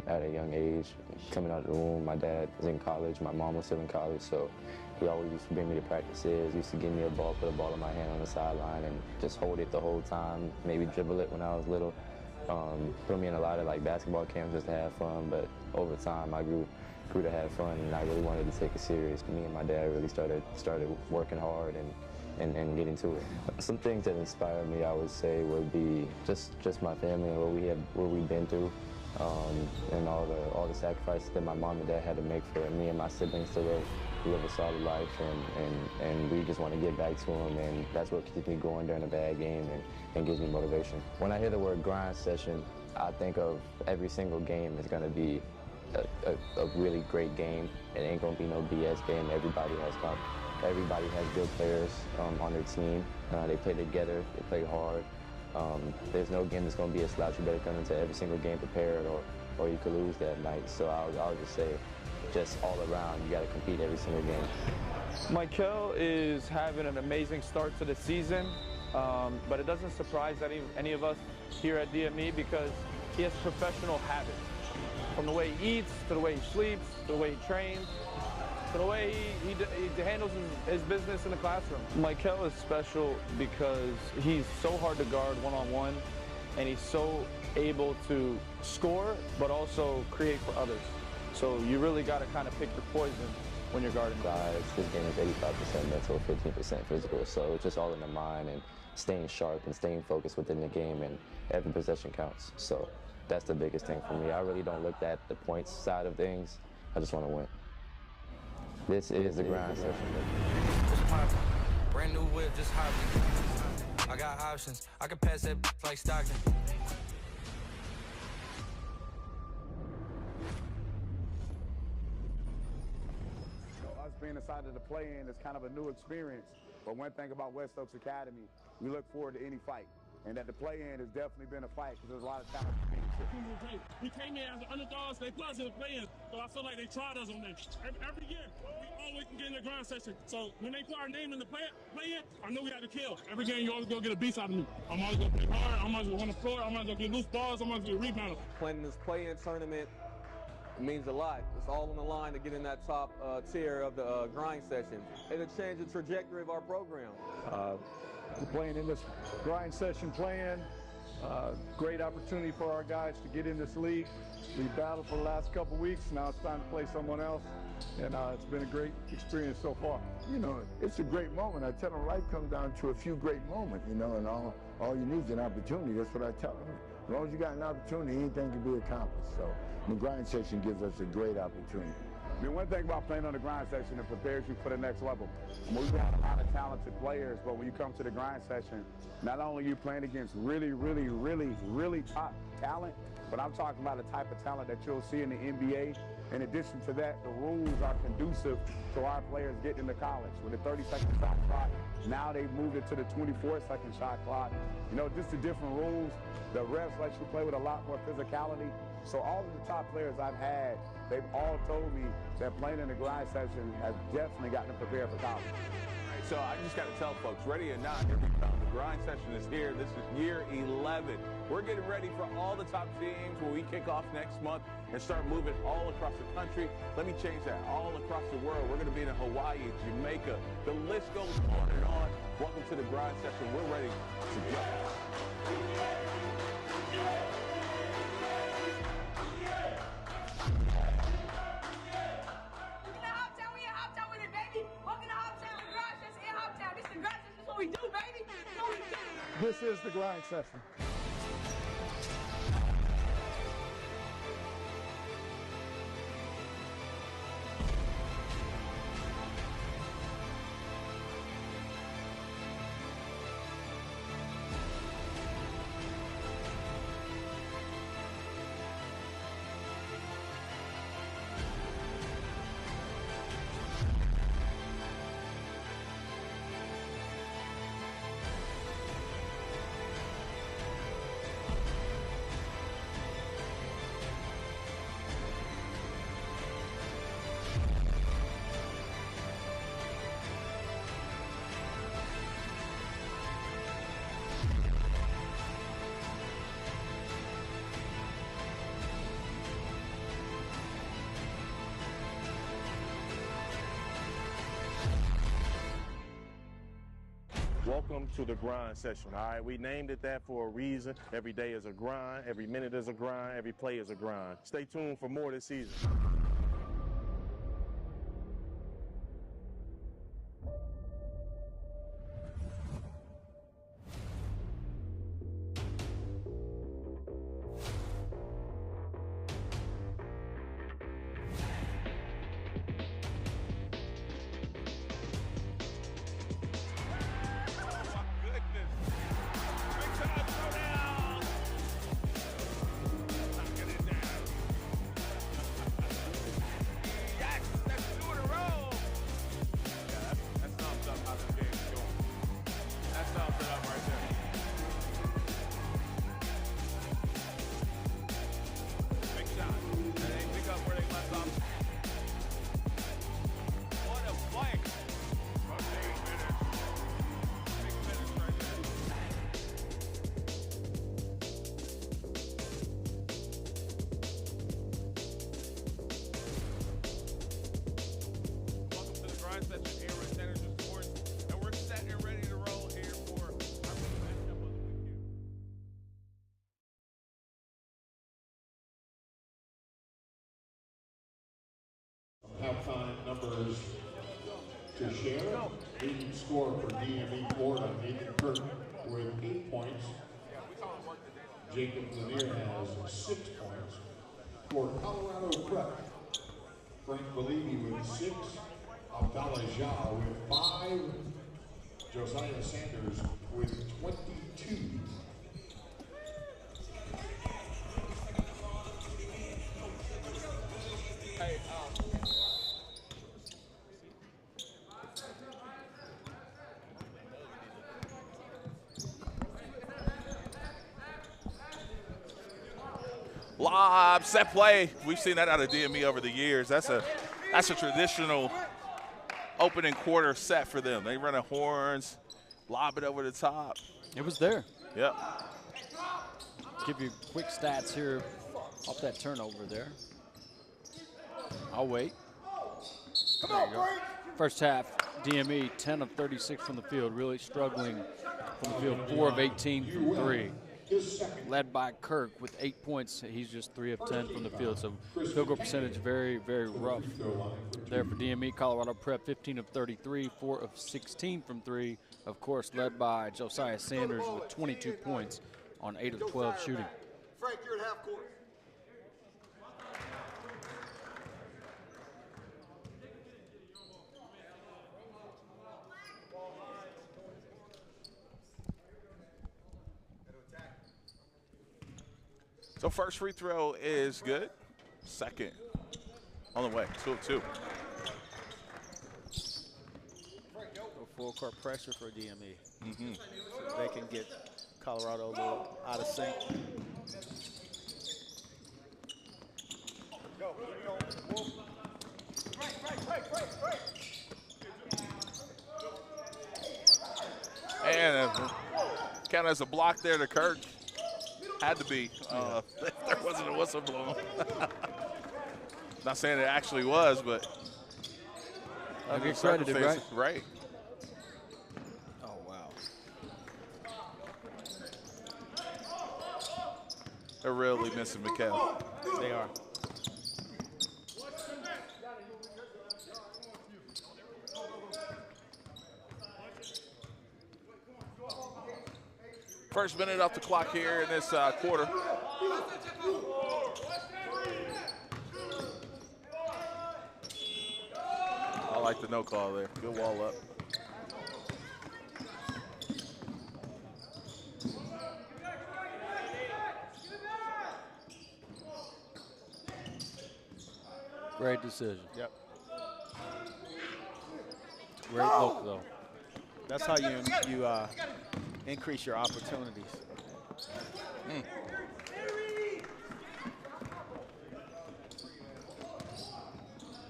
at a young age. Coming out of the womb, my dad was in college, my mom was still in college, so he always used to bring me to practices, used to give me a ball, put a ball in my hand on the sideline, and just hold it the whole time, maybe dribble it when I was little. Put me in a lot of like basketball camps just to have fun, but over time I grew to have fun, and I really wanted to take it serious. Me and my dad really started working hard and getting to it. Some things that inspired me, I would say, would be just my family and what we've been through, and all the sacrifices that my mom and dad had to make for me and my siblings to live a solid life, and we just want to get back to them, and that's what keeps me going during a bad game and gives me motivation. When I hear the word grind session, I think of every single game is going to be a really great game. It ain't going to be no BS game. Everybody has good players on their team. They play together, they play hard. There's no game that's going to be a slouch. You better come into every single game prepared, or you could lose that night. So I'll just say, just all around, you got to compete every single game. Michael is having an amazing start to the season, but it doesn't surprise any of us here at DME because he has professional habits. From the way he eats, to the way he sleeps, to the way he trains, to the way he handles his business in the classroom. Michael is special because he's so hard to guard one-on-one, and he's so able to score, but also create for others. So you really got to kind of pick your poison when you're guarding. This game is 85% mental, 15% physical, so it's just all in the mind and staying sharp and staying focused within the game, and every possession counts. So that's the biggest thing for me. I really don't look at the points side of things. I just want to win. This is the grind session. Brand new whip, just hopping. I got options. I can pass that like Stockton. Us being inside of the play-in is kind of a new experience. But one thing about West Oaks Academy, we look forward to any fight. And that the play-in has definitely been a fight because there's a lot of talent. We came in as the underdogs. They put us in the play-in, so I feel like they tried us on that. Every year, we always can get in the grind session. So when they put our name in the play-in, I know we had to kill. Every game, you always gonna get a beast out of me. I'm always gonna play hard. I'm always gonna on the floor. I'm always gonna get loose balls. I'm always gonna get rebounders. Playing in this play-in tournament means a lot. It's all on the line to get in that top tier of the grind session. It'll change the trajectory of our program. Playing in this grind session plan, great opportunity for our guys to get in this league. We battled for the last couple weeks. Now it's time to play someone else, and it's been a great experience so far. You know, it's a great moment. I tell them life comes down to a few great moments, you know, and all you need is an opportunity. That's what I tell them. As long as you got an opportunity, anything can be accomplished. So the grind session gives us a great opportunity. I mean, one thing about playing on the grind session, it prepares you for the next level. I mean, we've got a lot of talented players, but when you come to the grind session, not only are you playing against really top talent, but I'm talking about the type of talent that you'll see in the NBA. In addition to that, the rules are conducive to our players getting into college. With a 30-second shot clock, now they've moved it to the 24-second shot clock. You know, just the different rules. The refs let you play with a lot more physicality. So all of the top players I've had, they've all told me that playing in the grind session has definitely gotten them prepared for college. So I just got to tell folks, ready or not, here we come. The grind session is here. This is year 11. We're getting ready for all the top teams when we kick off next month and start moving all across the country. Let me change that. All across the world. We're going to be in Hawaii, Jamaica. The list goes on and on. Welcome to the grind session. We're ready to go. This is the grind session. welcome to the grind session. All right, we named it that for a reason. Every day is a grind, every minute is a grind, every play is a grind. Stay tuned for more this season. Halftime numbers to share. Leading scorer for DME Florida, Nathan Kirk with 8 points. Jacob Lanier has 6 points. For Colorado Prep, Frank Bellini with 6. Abdallah Jah with 5. Josiah Sanders with 22. Lob, set play. We've seen that out of DME over the years. That's a traditional opening quarter set for them. They run a horns, lob it over the top. It was there. Yep. Give you quick stats here off that turnover there. I'll wait. Come on, Frank. First half, DME 10 of 36 from the field, really struggling from the field. 4 of 18 from 3. Led by Kirk with 8 points. He's just 3 of 10 from the field. So field goal percentage very, very rough there for DME. Colorado Prep 15 of 33, 4 of 16 from 3. Of course, led by Josiah Sanders with 22 points on 8 of 12 shooting. Frank, you're at half court. So first free throw is good. Second on the way, 2 of 2. Full court pressure for DME. So they can get Colorado a little out of sync. And kind of as a block there to Kirk. Had to be. If there wasn't a whistle blown. Not saying it actually was, but. I'll get credited, right? Right. Oh, wow. They're really missing Mikal. They are. First minute off the clock here in this quarter. I like the no call there. Good wall up. Great decision. Yep. Great look, though. That's how you increase your opportunities.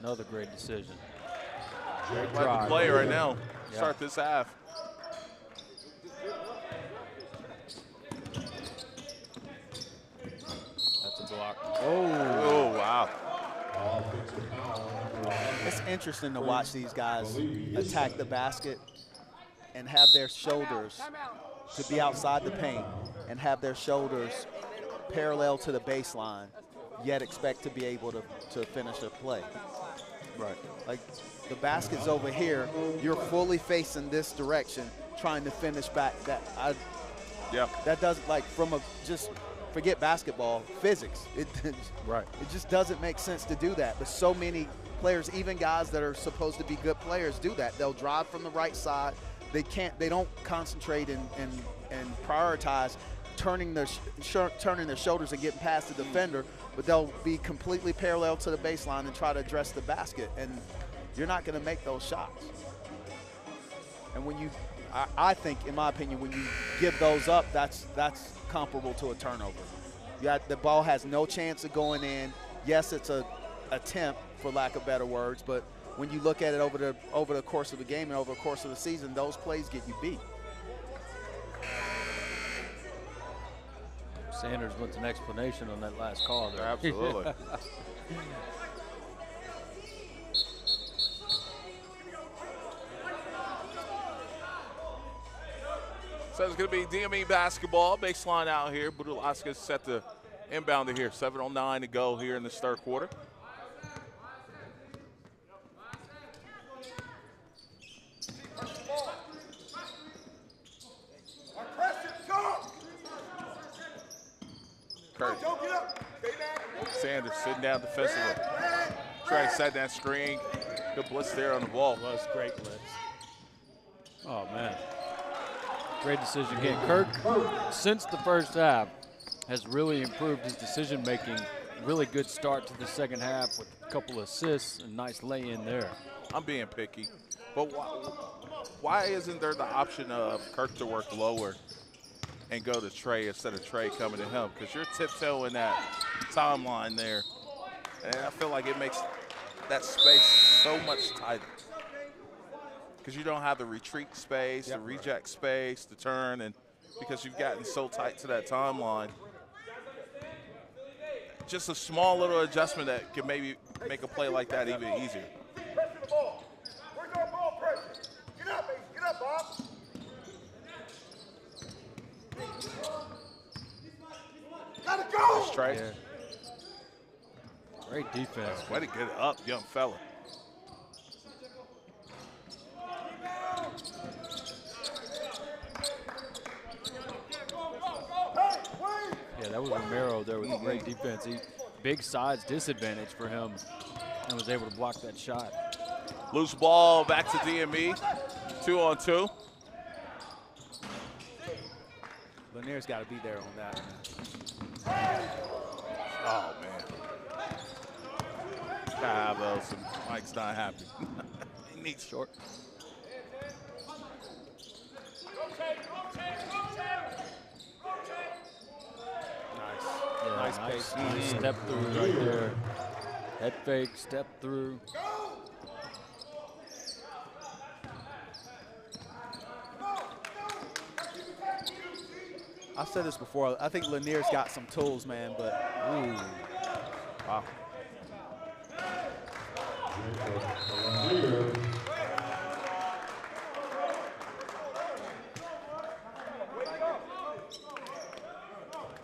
Another great decision. Great drive. Play right now. Yeah. Start this half. That's a block. Oh, wow. It's interesting to watch these guys attack the basket and have their shoulders to be outside the paint and have their shoulders parallel to the baseline, yet expect to be able to finish a play. Right. Like the basket's over here, you're fully facing this direction, trying to finish back. That doesn't, like, just forget basketball, physics. Right. It just doesn't make sense to do that. But so many players, even guys that are supposed to be good players, do that. They'll drive from the right side. They don't concentrate and prioritize turning their shoulders and getting past the defender, but they'll be completely parallel to the baseline and try to address the basket, and you're not going to make those shots. And when you, I think, in my opinion, when you give those up, that's comparable to a turnover. The ball has no chance of going in. Yes, it's a attempt, for lack of better words, but when you look at it over the course of the game and over the course of the season, those plays get you beat. Sanders wants an explanation on that last call there. Absolutely. So it's going to be DME basketball. Baseline out here. Budulaska set the inbound to here. 7:09 to go here in this third quarter. Sanders sitting down defensively. Trey set that screen. Good blitz there on the ball. That was great blitz. Oh, man. Great decision again. Kirk, since the first half, has really improved his decision-making. Really good start to the second half with a couple assists and nice lay-in there. I'm being picky, but why isn't there the option of Kirk to work lower and go to Trey instead of Trey coming to him? Because you're tiptoeing that timeline there, and I feel like it makes that space so much tighter. Because you don't have the retreat space, the reject space, the turn, and because you've gotten so tight to that timeline. Just a small little adjustment that can maybe make a play like that even easier. Where's our ball pressure? Get up, Ace. Get up, Bob. Gotta go! That's Trey. Yeah. Great defense. Way to get it up, young fella. Yeah, that was Romero there with a great defense. Big size disadvantage for him and was able to block that shot. Loose ball back to DME. 2-on-2. Lanier's got to be there on that. Oh, man. Gotta have those. Mike's not happy. He needs short. Yeah, Nice nice pace. step through right there. Head fake, step through. I've said this before. I think Lanier's got some tools, man, but ooh. Wow.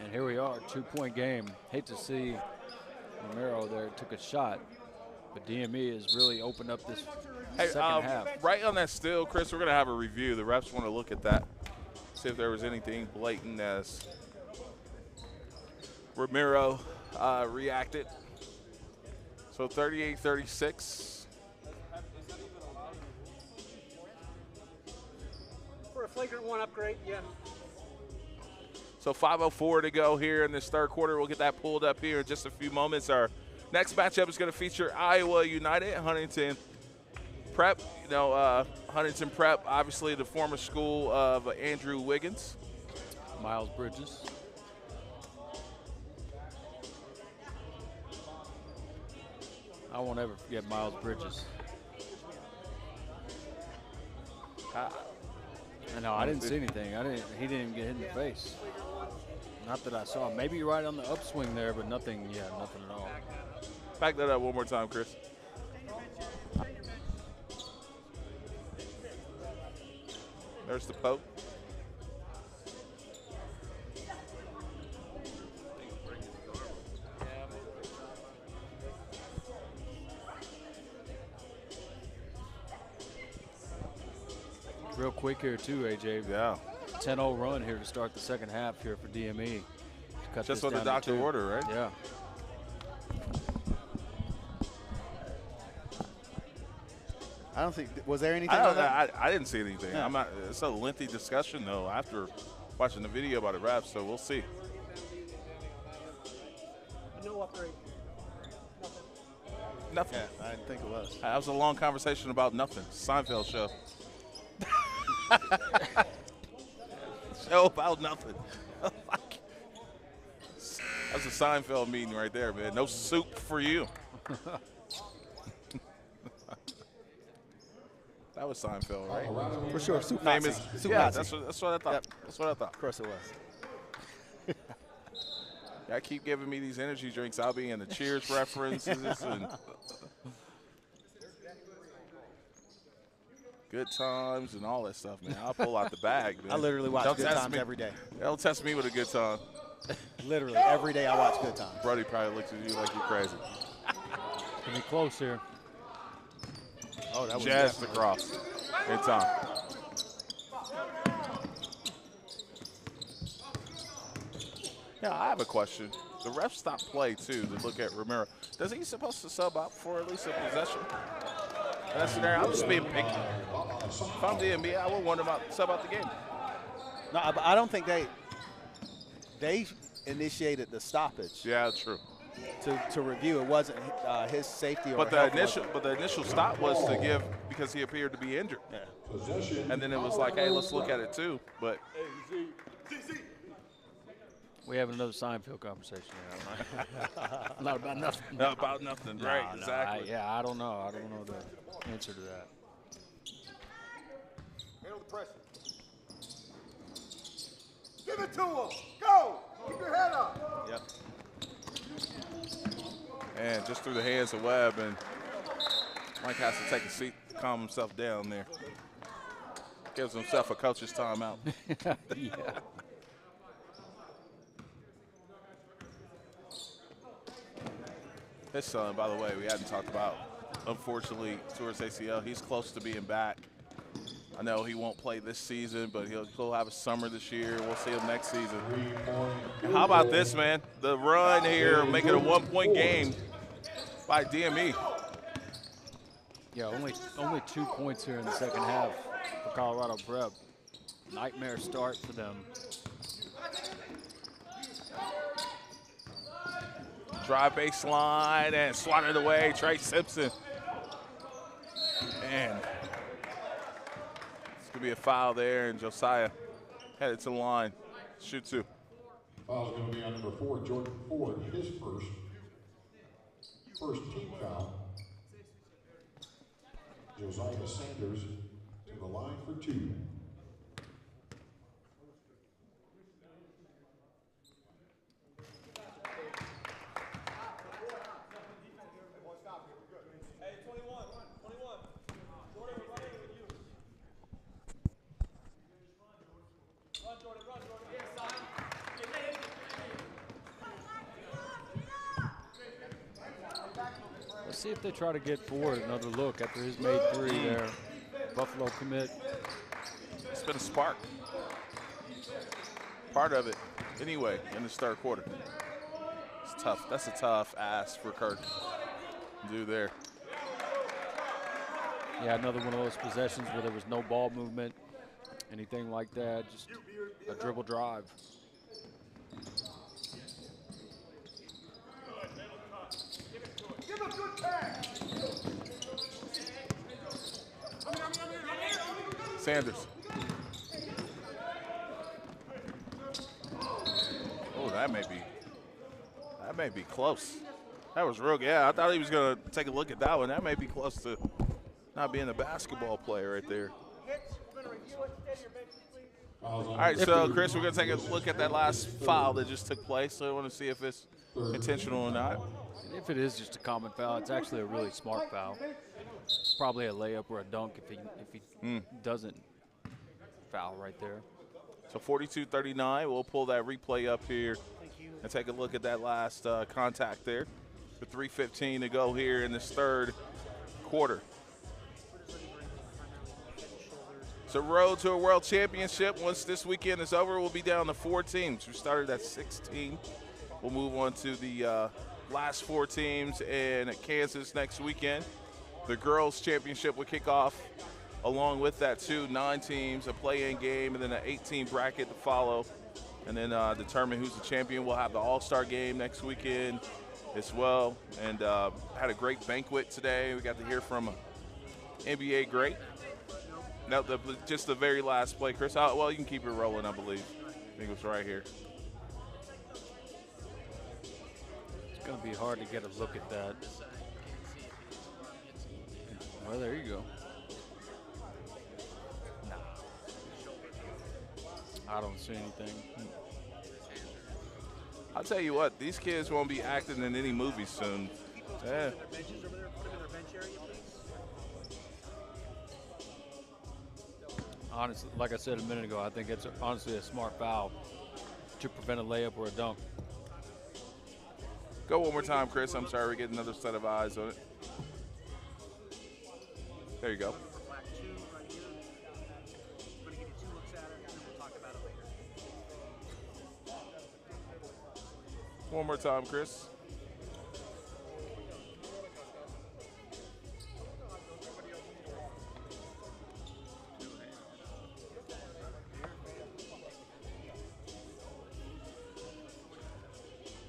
And here we are, 2-point game. Hate to see Romero there took a shot, but DME has really opened up this second half. Right on that steal, Chris, we're going to have a review. The refs want to look at that, see if there was anything blatant as Romero reacted. So 38-36. For a flagrant one upgrade, yeah. So 5:04 to go here in this third quarter. We'll get that pulled up here in just a few moments. Our next matchup is going to feature Iowa United, Huntington Prep. You know, Huntington Prep, obviously the former school of Andrew Wiggins. Miles Bridges. I won't ever forget Miles Bridges. No, I didn't see anything. He didn't even get hit in the face. Not that I saw. Maybe right on the upswing there, but nothing. Yeah, nothing at all. Back that up one more time, Chris. There's the poke. Real quick here too, AJ. Yeah. 10-0 run here to start the second half here for DME. Cut Just this what the down to doctor 2. ordered, right? Yeah. I don't think, was there anything on that? I didn't see anything. Yeah. I'm not. It's a lengthy discussion though after watching the video about the refs, so we'll see. No upgrade. Nothing. Yeah, I didn't think it was. That was a long conversation about nothing. Seinfeld show. Show about nothing. That's a Seinfeld meeting right there, man. No soup for you. That was Seinfeld, right? For sure, soup Famous. Nazi. Soup Yeah, Nazi. that's what I thought. Yep. That's what I thought. Of course it was. Y'all keep giving me these energy drinks. I'll be in the Cheers references and good times and all that stuff, man. I'll pull out the bag, man. I literally watch Don't Good test Times me. every day. Don't test me with a good time. Literally every day I watch Good Times. Brody probably looks at you like you're crazy. Gonna be close here. Oh, that was Just across. In time. Yeah, I have a question. The ref stopped play, too, to look at Romero. Does he supposed to sub up for at least a possession? In that scenario, I'm just being picky. If I'm DME, I would want him to sub out the game. No, I don't think they initiated the stoppage. Yeah, true. To review, it wasn't his safety or But health the initial stop was to give because he appeared to be injured. Yeah. And then it was like, hey, let's look at it too. But We have another Seinfeld conversation here. Not about nothing. Not about nothing, right? No, Exactly. I don't know. I don't know the answer to that. Handle the pressure. Give it to him. Go. Keep your head up. Yep. And just through the hands of Webb, and Mike has to take a seat to calm himself down there. Gives himself a coach's timeout. Yeah. His son, by the way, we hadn't talked about, unfortunately, towards ACL, he's close to being back. I know he won't play this season, but he'll have a summer this year. We'll see him next season. How about this, man? The run here, make it a 1-point game by DME. Yeah, only 2 points here in the second half for Colorado Prep. Nightmare start for them. Drive baseline and swatted away. Trey Simpson. And it's going to be a foul there, and Josiah headed to the line. Shoot 2. Foul's going to be on number 4, Jordan Ford, his first team foul. Josiah Sanders to the line for 2. Let's see if they try to get Ford another look after his made 3 there. Buffalo commit. It's been a spark. Part of it, anyway, in this third quarter. It's tough. That's a tough ask for Kirk to do there. Yeah, another one of those possessions where there was no ball movement, anything like that, just a dribble drive. Give a good pass. Sanders. Oh, that may be close. That was real. Yeah, I thought he was going to take a look at that one. That may be close to not being a basketball player right there. All right, so Chris, we're going to take a look at that last foul that just took place. So I want to see if it's intentional or not. If it is just a common foul, it's actually a really smart foul. Probably a layup or a dunk if he doesn't foul right there. So 42-39. We'll pull that replay up here and take a look at that last contact there. With 3:15 to go here in this third quarter. So road to a world championship. Once this weekend is over, we'll be down to 4 teams. We started at 16. We'll move on to the last 4 teams in Kansas next weekend. The girls' championship will kick off along with that too. 9 teams, a play-in game, and then an 8-team bracket to follow. And then determine who's the champion. We'll have the All-Star game next weekend as well. And had a great banquet today. We got to hear from an NBA great. Now, just the very last play, Chris. Well, you can keep it rolling, I believe. I think it was right here. It's going to be hard to get a look at that. Well, there you go. Nah. I don't see anything. I'll tell you what, these kids won't be acting in any movies soon. Yeah. Honestly, like I said a minute ago, I think it's honestly a smart foul to prevent a layup or a dunk. Go one more time, Chris. I'm sorry, we're getting another set of eyes on it. There you go. One more time, Chris.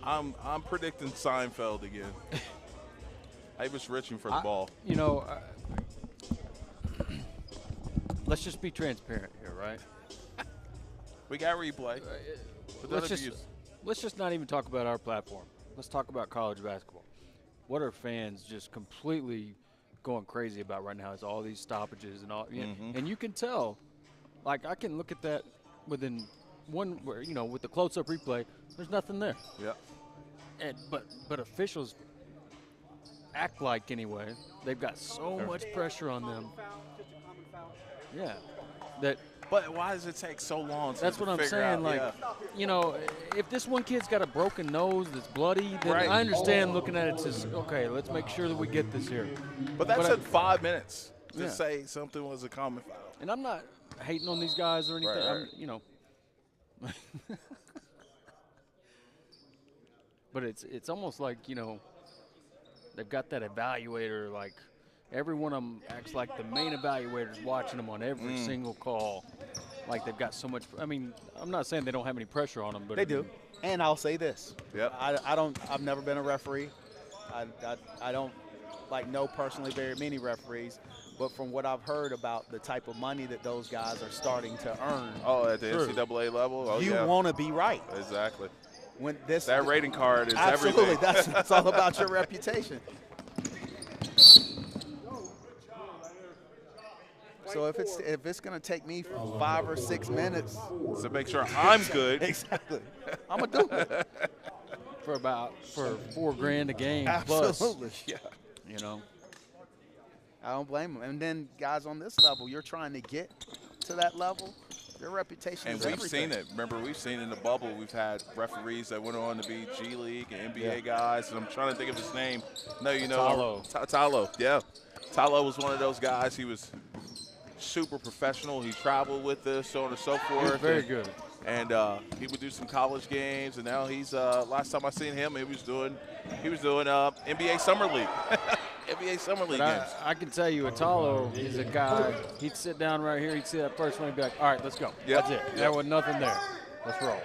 I'm predicting Seinfeld again. I was reaching for the ball. You know, let's just be transparent here, right? We got replay. But let's just not even talk about our platform. Let's talk about college basketball. What are fans just completely going crazy about right now is all these stoppages and all. And you can tell, like I can look at that within one, you know, with the close-up replay, there's nothing there. Yeah. But officials act like anyway. They've got so much pressure on them. Yeah. But why does it take so long to That's what I'm figure saying. out? Like, you know, if this one kid's got a broken nose that's bloody, then Right. I understand looking at it. It's just, okay, let's make sure that we get this here. But that took 5 minutes to Yeah. say something was a common foul. And I'm not hating on these guys or anything. Right. You know. But it's almost like, you know, they've got that evaluator, like every one of them acts like the main evaluator's watching them on every single call. Like they've got so much. I mean, I'm not saying they don't have any pressure on them, but They do. And I'll say this. Yep. I've never been a referee. I don't know personally very many referees, but from what I've heard about the type of money that those guys are starting to earn. Oh, at the NCAA level? Oh, you yeah. want to be right. Exactly. When this that rating card is absolutely, everything. that's all about your reputation. So if it's going to take me 5 or 6 minutes to make sure I'm good, exactly, I'm gonna do it for $4,000 a game. Absolutely, plus, yeah. You know, I don't blame them. And then guys on this level, you're trying to get to that level. Your reputation and is we've everything. seen it. Remember, we've seen in the bubble, we've had referees that went on to be G League and NBA guys. And I'm trying to think of his name. No, you know. Talo. Yeah. Talo was one of those guys. He was super professional. He traveled with us, so on and so forth. He was very good. And he would do some college games. And now he's last time I seen him, he was doing NBA Summer League. NBA Summer League games. I can tell you, Atalo is a guy, he'd sit down right here, he'd see that first one, he'd be like, all right, let's go. Yep. That's it. There was nothing there. Let's roll.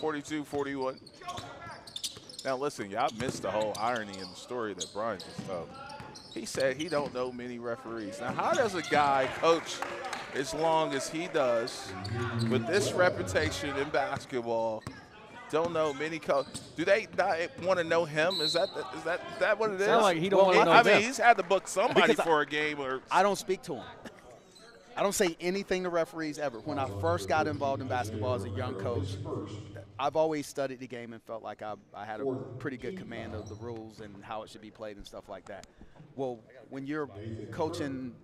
42-41. Now, listen, y'all missed the whole irony in the story that Brian just told. He said he don't know many referees. Now, how does a guy coach as long as he does with this reputation in basketball, don't know many coaches? Do they not want to know him? Is that what it is? Sound like he don't want to know I mean, them. he's had to book somebody for a game. Or I don't speak to him. I don't say anything to referees ever. When I first got involved in basketball as a young coach, I've always studied the game and felt like I had a pretty good command of the rules and how it should be played and stuff like that. Well, when you're coaching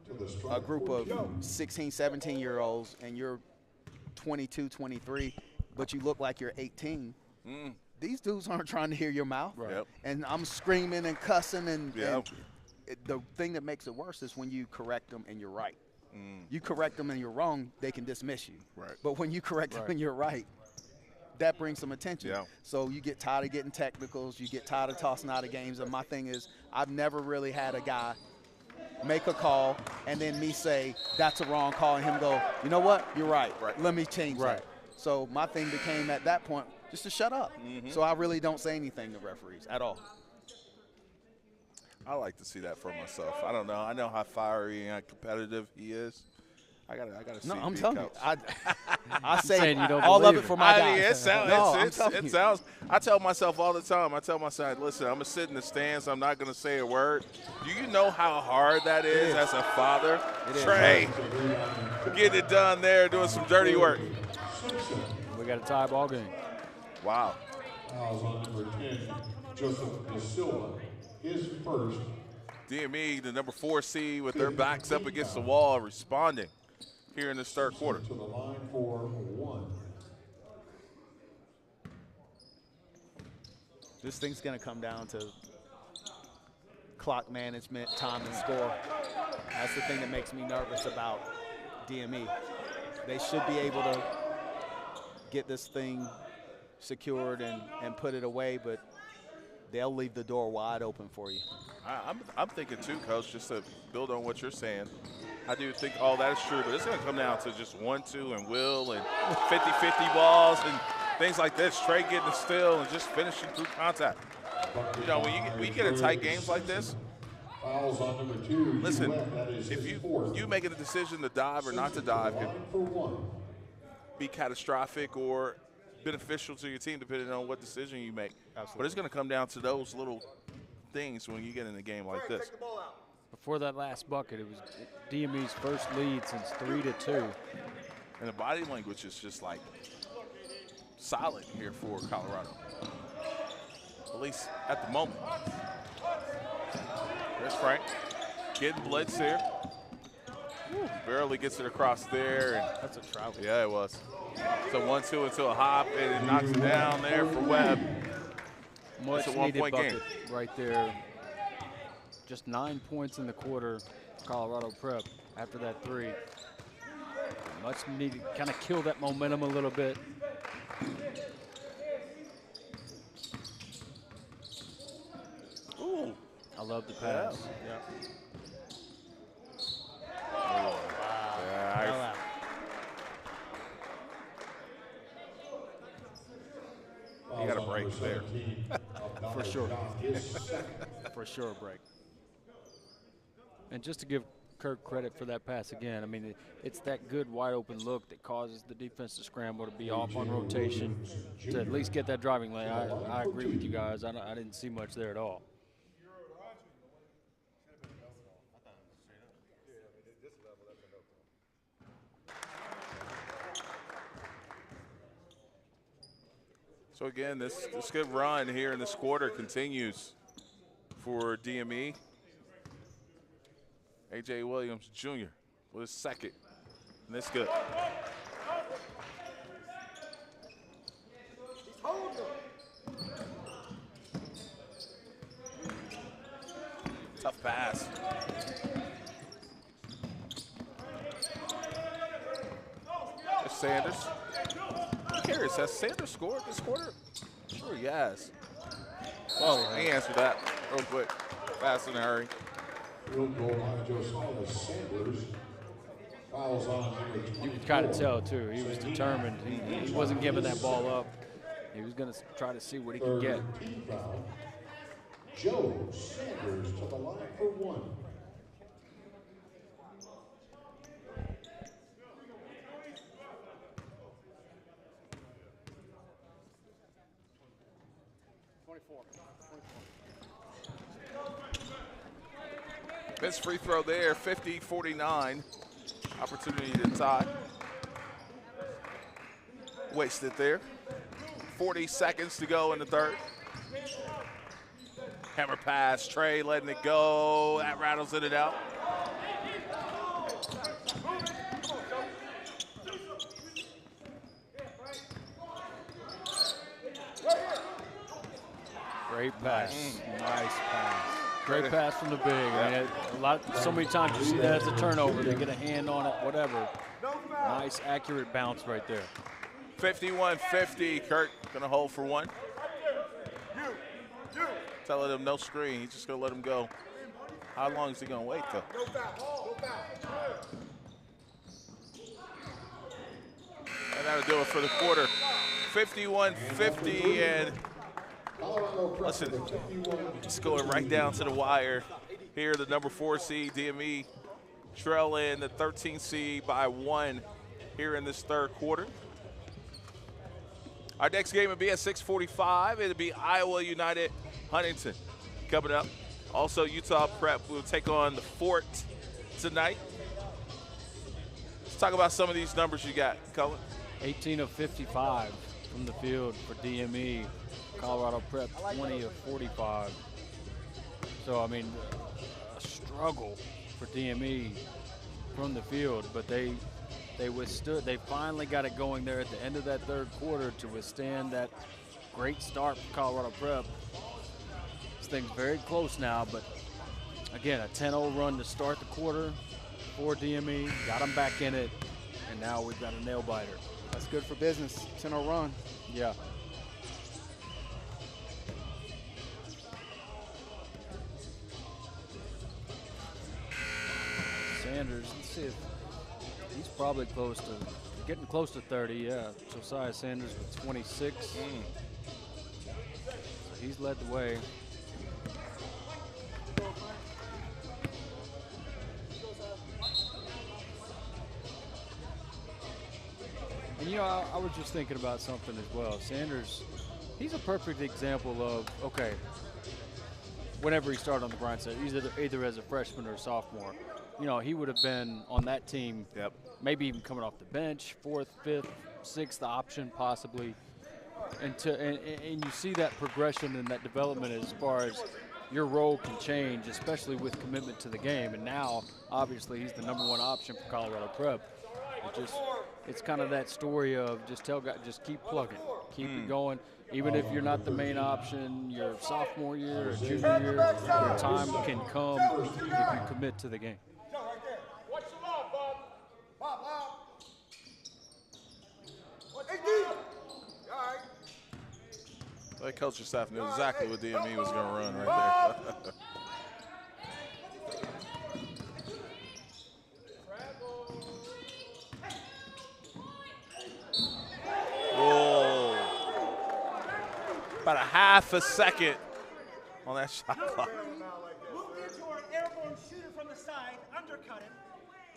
a group of 16, 17-year-olds and you're 22, 23, but you look like you're 18, these dudes aren't trying to hear your mouth. Right. Yep. And I'm screaming and cussing. And the thing that makes it worse is when you correct them and you're right. You correct them and you're wrong, they can dismiss you. Right. But when you correct them and you're right, that brings some attention. Yeah. So you get tired of getting technicals. You get tired of tossing out of games. And my thing is, I've never really had a guy make a call and then me say, that's a wrong call, and him go, you know what, you're right. Let me change that. So my thing became at that point just to shut up. So I really don't say anything to referees at all. I like to see that for myself. I don't know. I know how fiery and competitive he is. I gotta see. No, I'm telling you, I say saying you don't all of believe it for my guys. It sounds. No, it sounds. I tell myself all the time. I tell myself, listen, I'm gonna sit in the stands. I'm not gonna say a word. Do you know how hard that is as a father? Trey, getting it done there, doing some dirty work. We got a tie ball game. Wow. Fouls on number 10, Joseph Da Silva, his first. DME, the number 4 seed, with their backs up against the wall, responding here in this third quarter. To the line for 1. This thing's going to come down to clock management, time, and score. That's the thing that makes me nervous about DME. They should be able to get this thing secured and put it away, but they'll leave the door wide open for you. I'm thinking too, Coach, just to build on what you're saying. I do think all that is true, but it's going to come down to just 1-2 and will and 50-50 balls and things like this. Trey getting the steal and just finishing through contact. You know, when you get in tight games like this, Fouls on number 2. listen, if you making a decision to dive or not to dive could be catastrophic or beneficial to your team depending on what decision you make. Absolutely. But it's going to come down to those little things when you get in a game like this. Before that last bucket, it was DME's first lead since 3-2. And the body language is just like solid here for Colorado, at least at the moment. There's Frank getting blitz here. Barely gets it across there. And that's a travel. Yeah, it was. So 1-2 into a hop, and it knocks it down there for Webb. Much it's a needed 1-point bucket game right there. Just 9 points in the quarter, Colorado Prep after that 3. Much needed, kind of kill that momentum a little bit. Ooh. I love the pass. Yeah. Wow. Yeah, you got a break there. For sure. For sure, break. And just to give Kirk credit for that pass again, I mean, it's that good wide open look that causes the defense to scramble, to be off on rotation, to at least get that driving lane. I agree with you guys. I didn't see much there at all. So again, this good run here in this quarter continues for DME. A.J. Williams Jr. with his second, and that's good. Tough pass. There's Sanders. I'm curious, has Sanders scored this quarter? Sure he has. Oh, he answered that real quick, fast in a hurry. Field goal line, Josiah Sanders. Fouls on number 24. You could kind of tell, too. He was determined. He wasn't giving that ball up. He was going to try to see what he could get. Foul. Joe Sanders to the line for 1. Missed free throw there, 50-49. Opportunity to tie. Wasted there. 40 seconds to go in the third. Hammer pass, Trey letting it go. That rattles in and out. Great pass. Nice pass. Great pass from the big. I mean, so many times you see that as a turnover. They get a hand on it, whatever. Nice, accurate bounce right there. 51-50. Kurt gonna hold for one. Telling him no screen. He's just gonna let him go. How long is he gonna wait though? And that'll do it for the quarter. 51-50, and listen, it's going right down to the wire. Here, the number 4 seed, DME, trailing the 13th seed by 1 here in this third quarter. Our next game will be at 6:45. It'll be Iowa United Huntington coming up. Also, Utah Prep will take on the Fort tonight. Let's talk about some of these numbers you got, Cullen. 18 of 55 from the field for DME. Colorado Prep 20 of 45. So, I mean, a struggle for DME from the field, but they withstood. They finally got it going there at the end of that third quarter to withstand that great start for Colorado Prep. This thing's very close now, but again, a 10-0 run to start the quarter for DME. Got them back in it, and now we've got a nail-biter. That's good for business. 10-0 run. Yeah. Sanders, let's see if he's probably getting close to 30, yeah. Josiah Sanders with 26. So he's led the way. And, you know, I was just thinking about something as well. Sanders, he's a perfect example of, okay, whenever he started on the grind set, either as a freshman or a sophomore, you know, he would have been on that team, maybe even coming off the bench, 4th, 5th, 6th option possibly. And you see that progression and that development as far as your role can change, especially with commitment to the game. And now, obviously, he's the number 1 option for Colorado Prep. It's kind of that story of just keep plugging, keep it going. Even if you're not the main option, your sophomore year or junior year, your time can come if you commit to the game. The coaching staff knew exactly what DME was going to run right there. Whoa. About a half a second on that shot clock. Moved into our airborne shooter from the side, undercut him.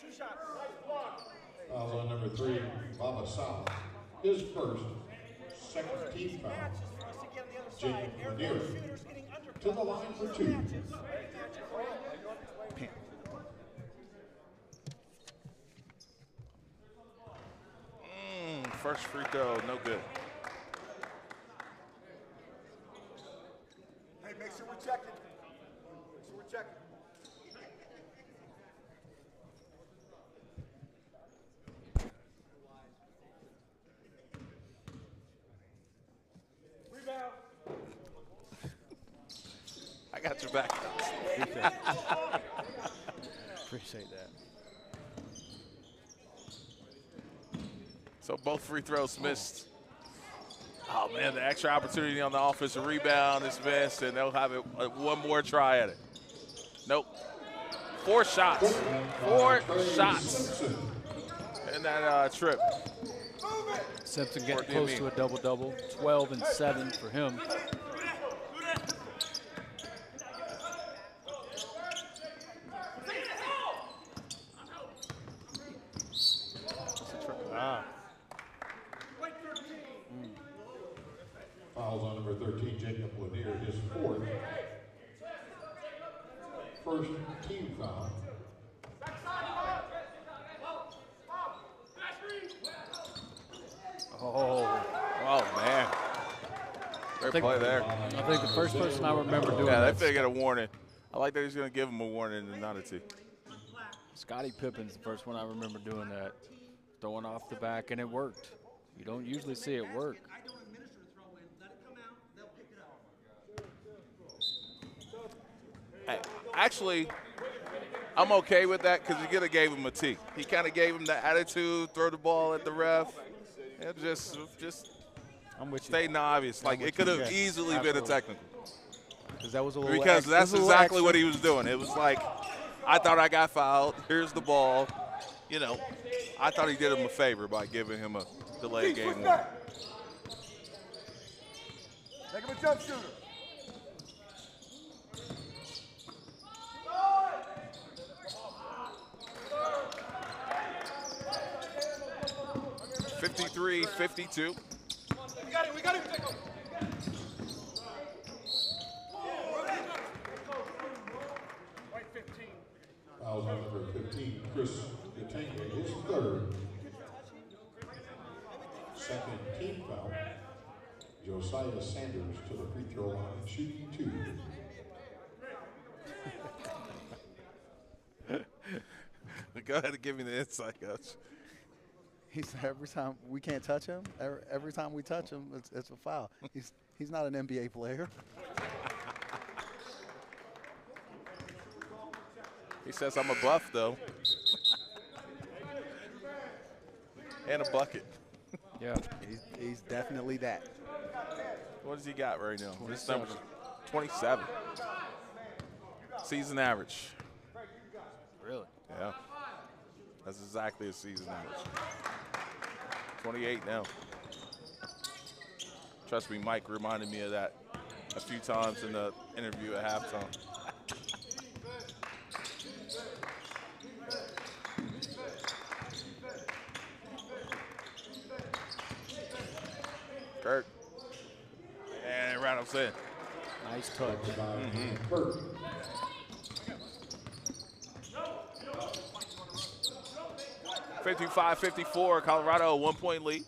2 shots. Fouls on number 3, Baba Sal. His first, second team foul. Jacob Lanier to the line for 2. First free throw, no good. Hey, make sure we're checking. Make sure we're checking. Rebound. I got your back. Appreciate that. So both free throws missed. Oh, man, the extra opportunity on the offensive rebound is missed, and they'll have it one more try at it. Nope. 4 shots. 4 shots in that trip. Simpson getting close to a double-double, 12 and 7 for him. Fouls on number 13, Jacob Lanier, his 4th. First team foul. Fair play there. I think the first person I remember doing that. that. Yeah, they get a warning. I like that he's going to give him a warning and not a T. Scottie Pippen's the first one I remember doing that. Throwing off the back, and it worked. You don't usually see it work. Actually, I'm okay with that because he could have gave him a T. He kind of gave him the attitude, throw the ball at the ref, and just stayed obvious. Like it could have easily been a technical. Because that was a little. Because that's exactly what he was doing. It was like, I thought I got fouled. Here's the ball. You know, I thought he did him a favor by giving him a delayed game warning. Make him a jump shooter. (53-52). We got it. We got it. Foul number 15, Chris Gatenge, his third. Second team foul. Josiah Sanders to the free throw line, shooting 2. Go ahead and give me the insight, Coach. He said every time we can't touch him, every time we touch him, it's a foul. He's not an NBA player. He says I'm a buff, though. And a bucket. Yeah, he's definitely that. What does he got right now? This number's 27. Season average. Really? Yeah. That's exactly a season average. 28 now. Trust me, Mike reminded me of that a few times in the interview at halftime. Kurt. And Reynolds in. Nice touch. 55-54, Colorado, a 1-point lead.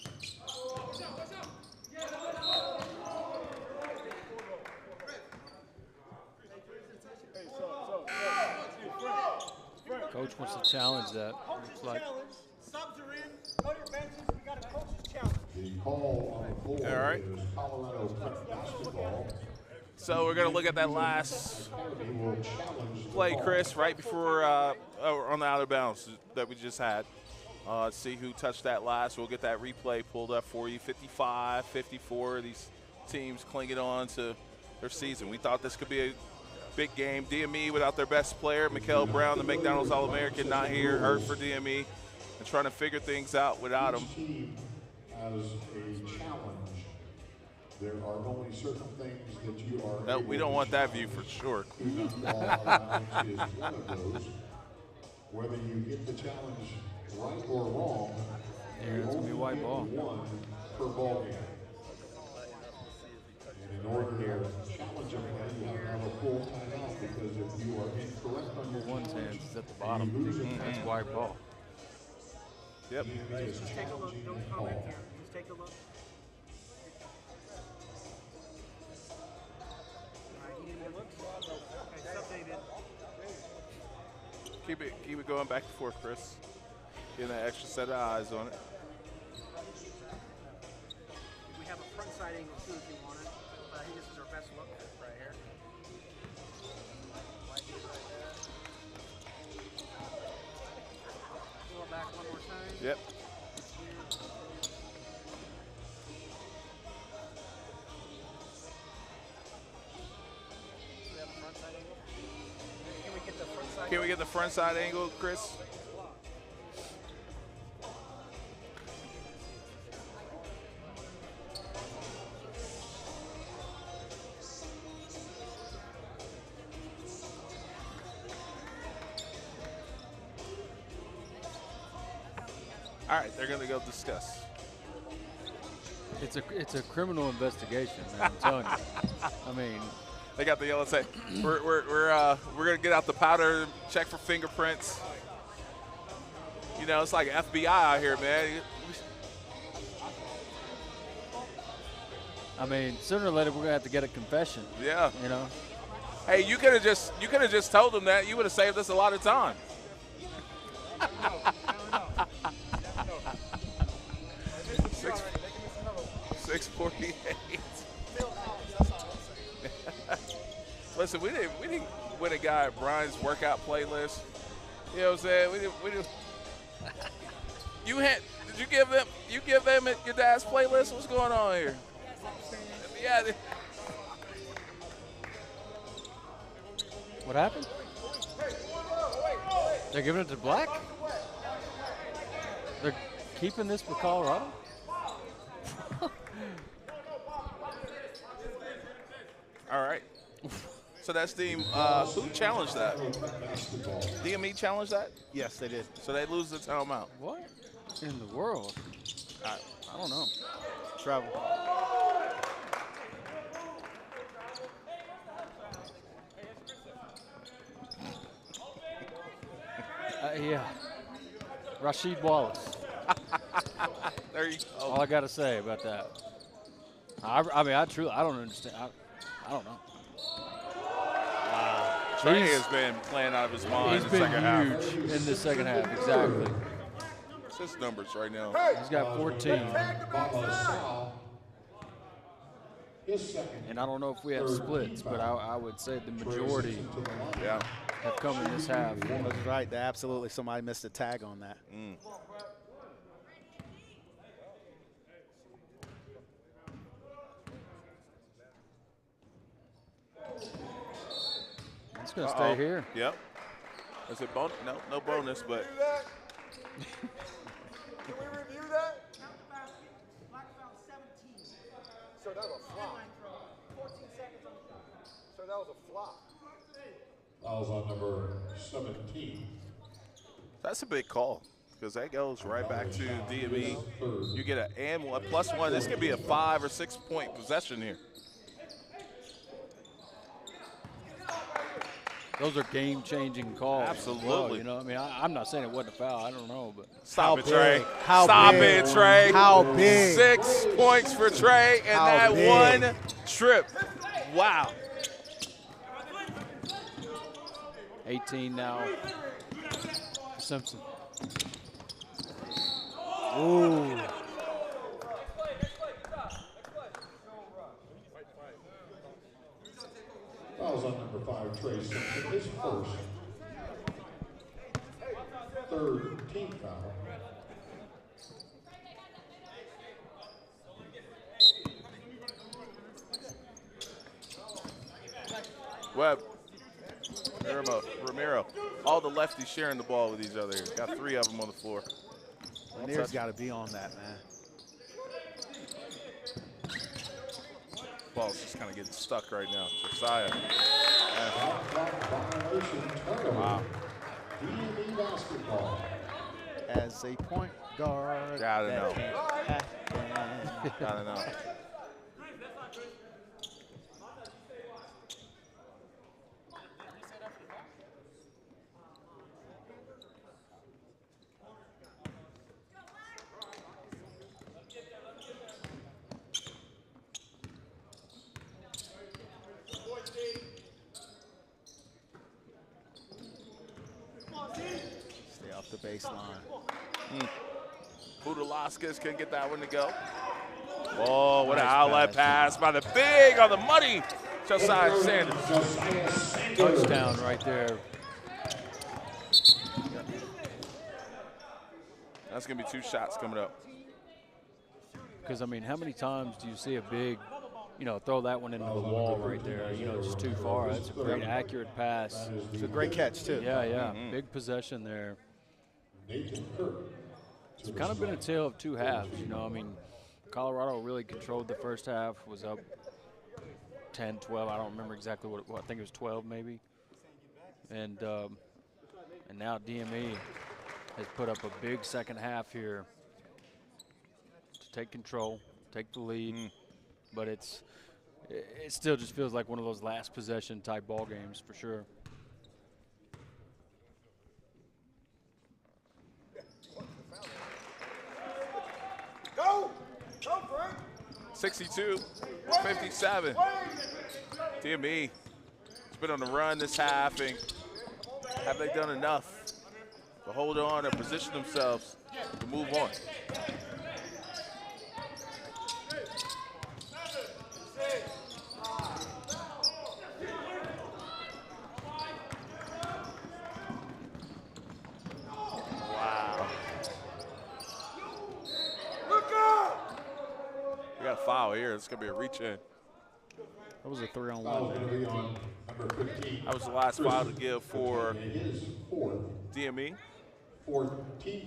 Coach wants to challenge that. Looks like. Subs are in. Go to your benches. We got a coach's challenge. The call on the floor All right. is Colorado basketball. So we're going to look at that last play, Chris, right before on the out of bounds that we just had. See who touched that last. We'll get that replay pulled up for you. 55-54, these teams clinging on to their season. We thought this could be a big game. DME without their best player, Mikael Brown, the McDonald's All-American, not here, hurt for DME, and trying to figure things out without him. Each team has a challenge. There are only certain things that you are. No, we don't want that view for sure. Is one of those. Whether you get the challenge right or wrong, Yeah, it's going to be a white ball. one per ball game. And in order to challenge a play, you have to have a full timeout, because if you are incorrect on your One's challenge, hands is at the bottom. That's white ball. Yep. Just take a look. Don't comment here. Just take a look. Keep it going back and forth, Chris. Getting that extra set of eyes on it. We have a front side angle too if you want it. I think this is our best look right here. Like it right there. Pull it back one more time. Yep. We have a front side angle. Can we get the front side? Can we get the front side angle, Chris? All right, they're gonna go discuss. It's a criminal investigation, man. I'm telling you. I mean, they got the yellow tape. We're gonna get out the powder, check for fingerprints. You know, it's like FBI out here, man. I mean, sooner or later we're gonna have to get a confession. Yeah. You know. Hey, you could have just told them that. You would have saved us a lot of time. 6:48. Listen, we didn't win a guy at Brian's workout playlist. You know what I'm saying? We didn't. Did you give them your dad's playlist? What's going on here? Yeah. What happened? They're giving it to Black? They're keeping this for Colorado? All right. So that's the who challenged that? DME challenged that? Yes, they did. So they lose the timeout. What in the world? I don't know. Travel. Yeah. Rasheed Wallace. There you go. All I got to say about that. I mean, I don't understand. I don't know. Wow. Trey has been playing out of his mind He's in the been second half. huge in the second half, exactly. It's his numbers right now. He's got 14. And I don't know if we have splits, but I would say the majority have come in this half. That's right. Absolutely. Somebody missed a tag on that. It's going to stay here. Yep. Is it bonus? No, no bonus, but. Can we review that? So that was a flop. 14 seconds on the shot. So that was a flop. Fouls on number 17. That's a big call because that goes right back to DME. You get an and one, +1. This could be a 5 or 6 point possession here. Those are game-changing calls. Absolutely. Well, you know, I mean, I'm not saying it wasn't a foul. I don't know, but Stop it, Trey. How Stop big? it, Trey. How big? 6 points for Trey, and How that big? one trip. Wow. 18 now for Simpson. Ooh. Fouls on number 5, Trey Simpson, his first. Third team foul. Webb. Ramiro. All the lefties sharing the ball with each other here. Got 3 of them on the floor. Lanier's got to be on that, man. Ball's just kind of getting stuck right now. Josiah. Wow. DME basketball. As a point guard. Gotta that know. can't happen. Gotta know. Stay off the baseline. Budalauskas couldn't get that one to go. Oh, what an outlet pass by the big on the money, Josiah Sanders. Touchdown right there. That's going to be 2 shots coming up. Because, I mean, how many times do you see a big, you know, throw that one into the wall right there, you know, just too far? That's a great, accurate pass. It's a great catch, too. Yeah, yeah. Big possession there. It's kind of been a tale of 2 halves, you know. I mean, Colorado really controlled the first half, was up 10, 12. I don't remember exactly what I think it was 12 maybe. And now DME has put up a big second half here to take control, take the lead. But it still just feels like one of those last possession type ball games for sure. Go! Go, Frank! 62-57. DME has been on the run this half, and have they done enough to hold on and position themselves to move on? Wow. We got a foul here. It's going to be a reach in. That was a 3-on-1. That was the last foul to give for DME.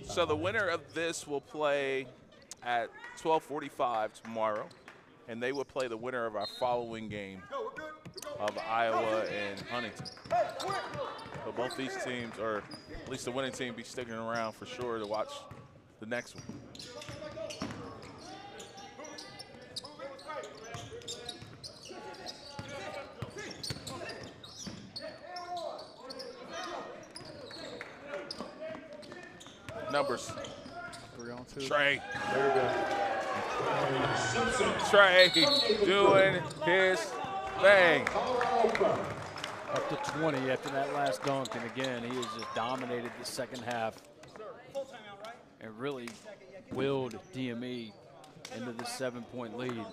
So the winner of this will play at 12:45 tomorrow, and they will play the winner of our following game of Iowa and Huntington. So both these teams, or at least the winning team, be sticking around for sure to watch the next one. Numbers. 3-on-2. Trey. Trey doing his thing. Up to 20 after that last dunk, and again, he has just dominated the second half and really willed DME into the 7-point lead.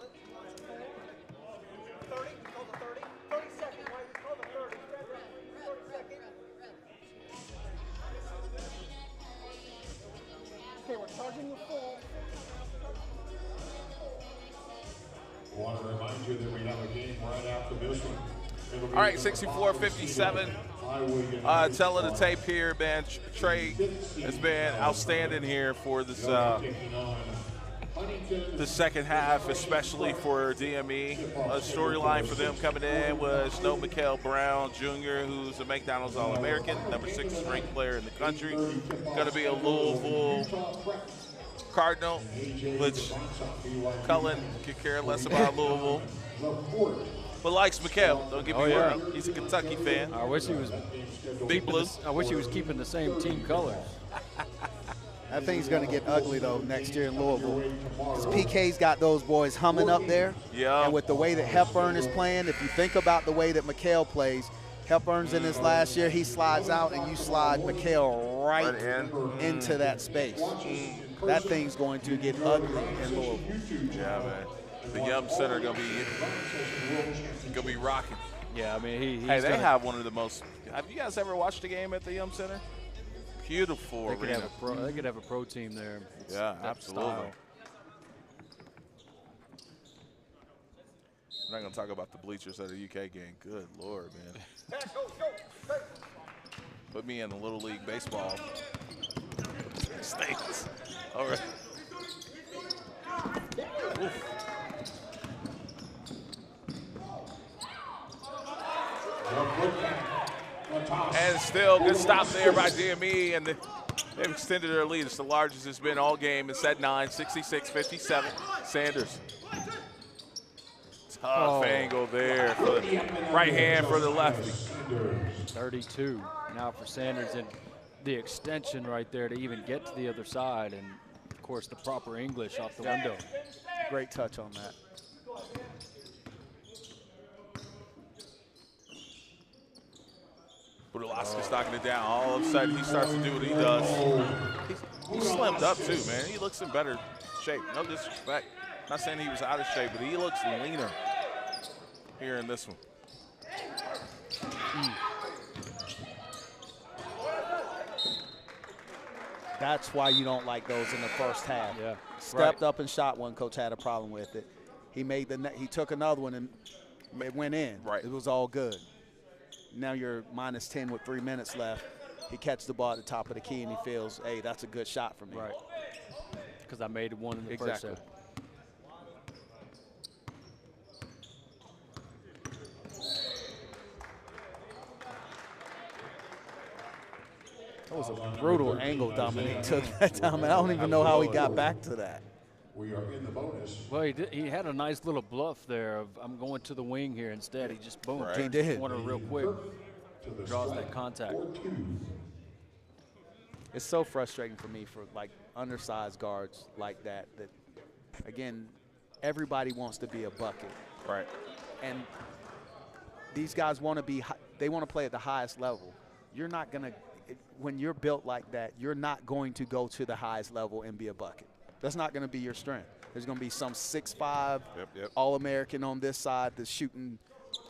Okay, we're charging you full. I want to remind you that we have a game right after this one. All right, 64-57. Telling the tape here, man. Trey has been outstanding here for this the second half, especially for DME. A storyline for them coming in was no Mikael Brown Jr., who's a McDonald's All-American, number 6 ranked player in the country. Going to be a Louisville Cardinal, which Cullen could care less about Louisville. But likes Mikael, don't get me wrong. He's a Kentucky fan. I wish he was Big Blue. I wish he was keeping the same team colors. That thing's going to get ugly, though, next year in Louisville. Because PK's got those boys humming up there. Yeah. And with the way that Hepburn is playing, if you think about the way that Mikael plays, Hepburn's in his last year, he slides out, and you slide Mikael right into that space. That thing's going to get ugly in Louisville. Yeah, man. The Yum Center gonna be rocking. Yeah, I mean he's they have one of the most. Have you guys ever watched a game at the Yum Center? Beautiful they could arena. They could have a pro team there. Yeah, absolutely. Style. I'm not gonna talk about the bleachers at a UK game. Good Lord, man. Put me in the Little League baseball states. All right. Oof. And still good stop there by DME, and they've extended their lead. It's the largest it's been all game. It's at 9, 66-57. Sanders. Tough angle there for the right hand for the lefty. 32 now for Sanders, and the extension right there to even get to the other side, and of course the proper English off the window. Great touch on that. Budulaski's knocking it down. All of a sudden, he starts to do what he does. He's slimmed up too, man. He looks in better shape. No disrespect. Not saying he was out of shape, but he looks leaner here in this one. That's why you don't like those in the first half. Yeah. Stepped up and shot one. Coach had a problem with it. He made he took another one and it went in. Right. It was all good. Now you're -10 with 3 minutes left. He catches the ball at the top of the key and he feels, hey, that's a good shot for me. Right. Because I made one in the first half. That was a brutal angle Dominique took that time. I don't even know how he got back to that. We are in the bonus. Well, he had a nice little bluff there of I'm going to the wing here instead. He just boom, He did. corner real quick, draws that contact. It's so frustrating for me for like undersized guards like that. That again, everybody wants to be a bucket. Right. And these guys want to be, they want to play at the highest level. You're not going to, when you're built like that, you're not going to go to the highest level and be a bucket. That's not going to be your strength. There's going to be some 6'5" All-American on this side that's shooting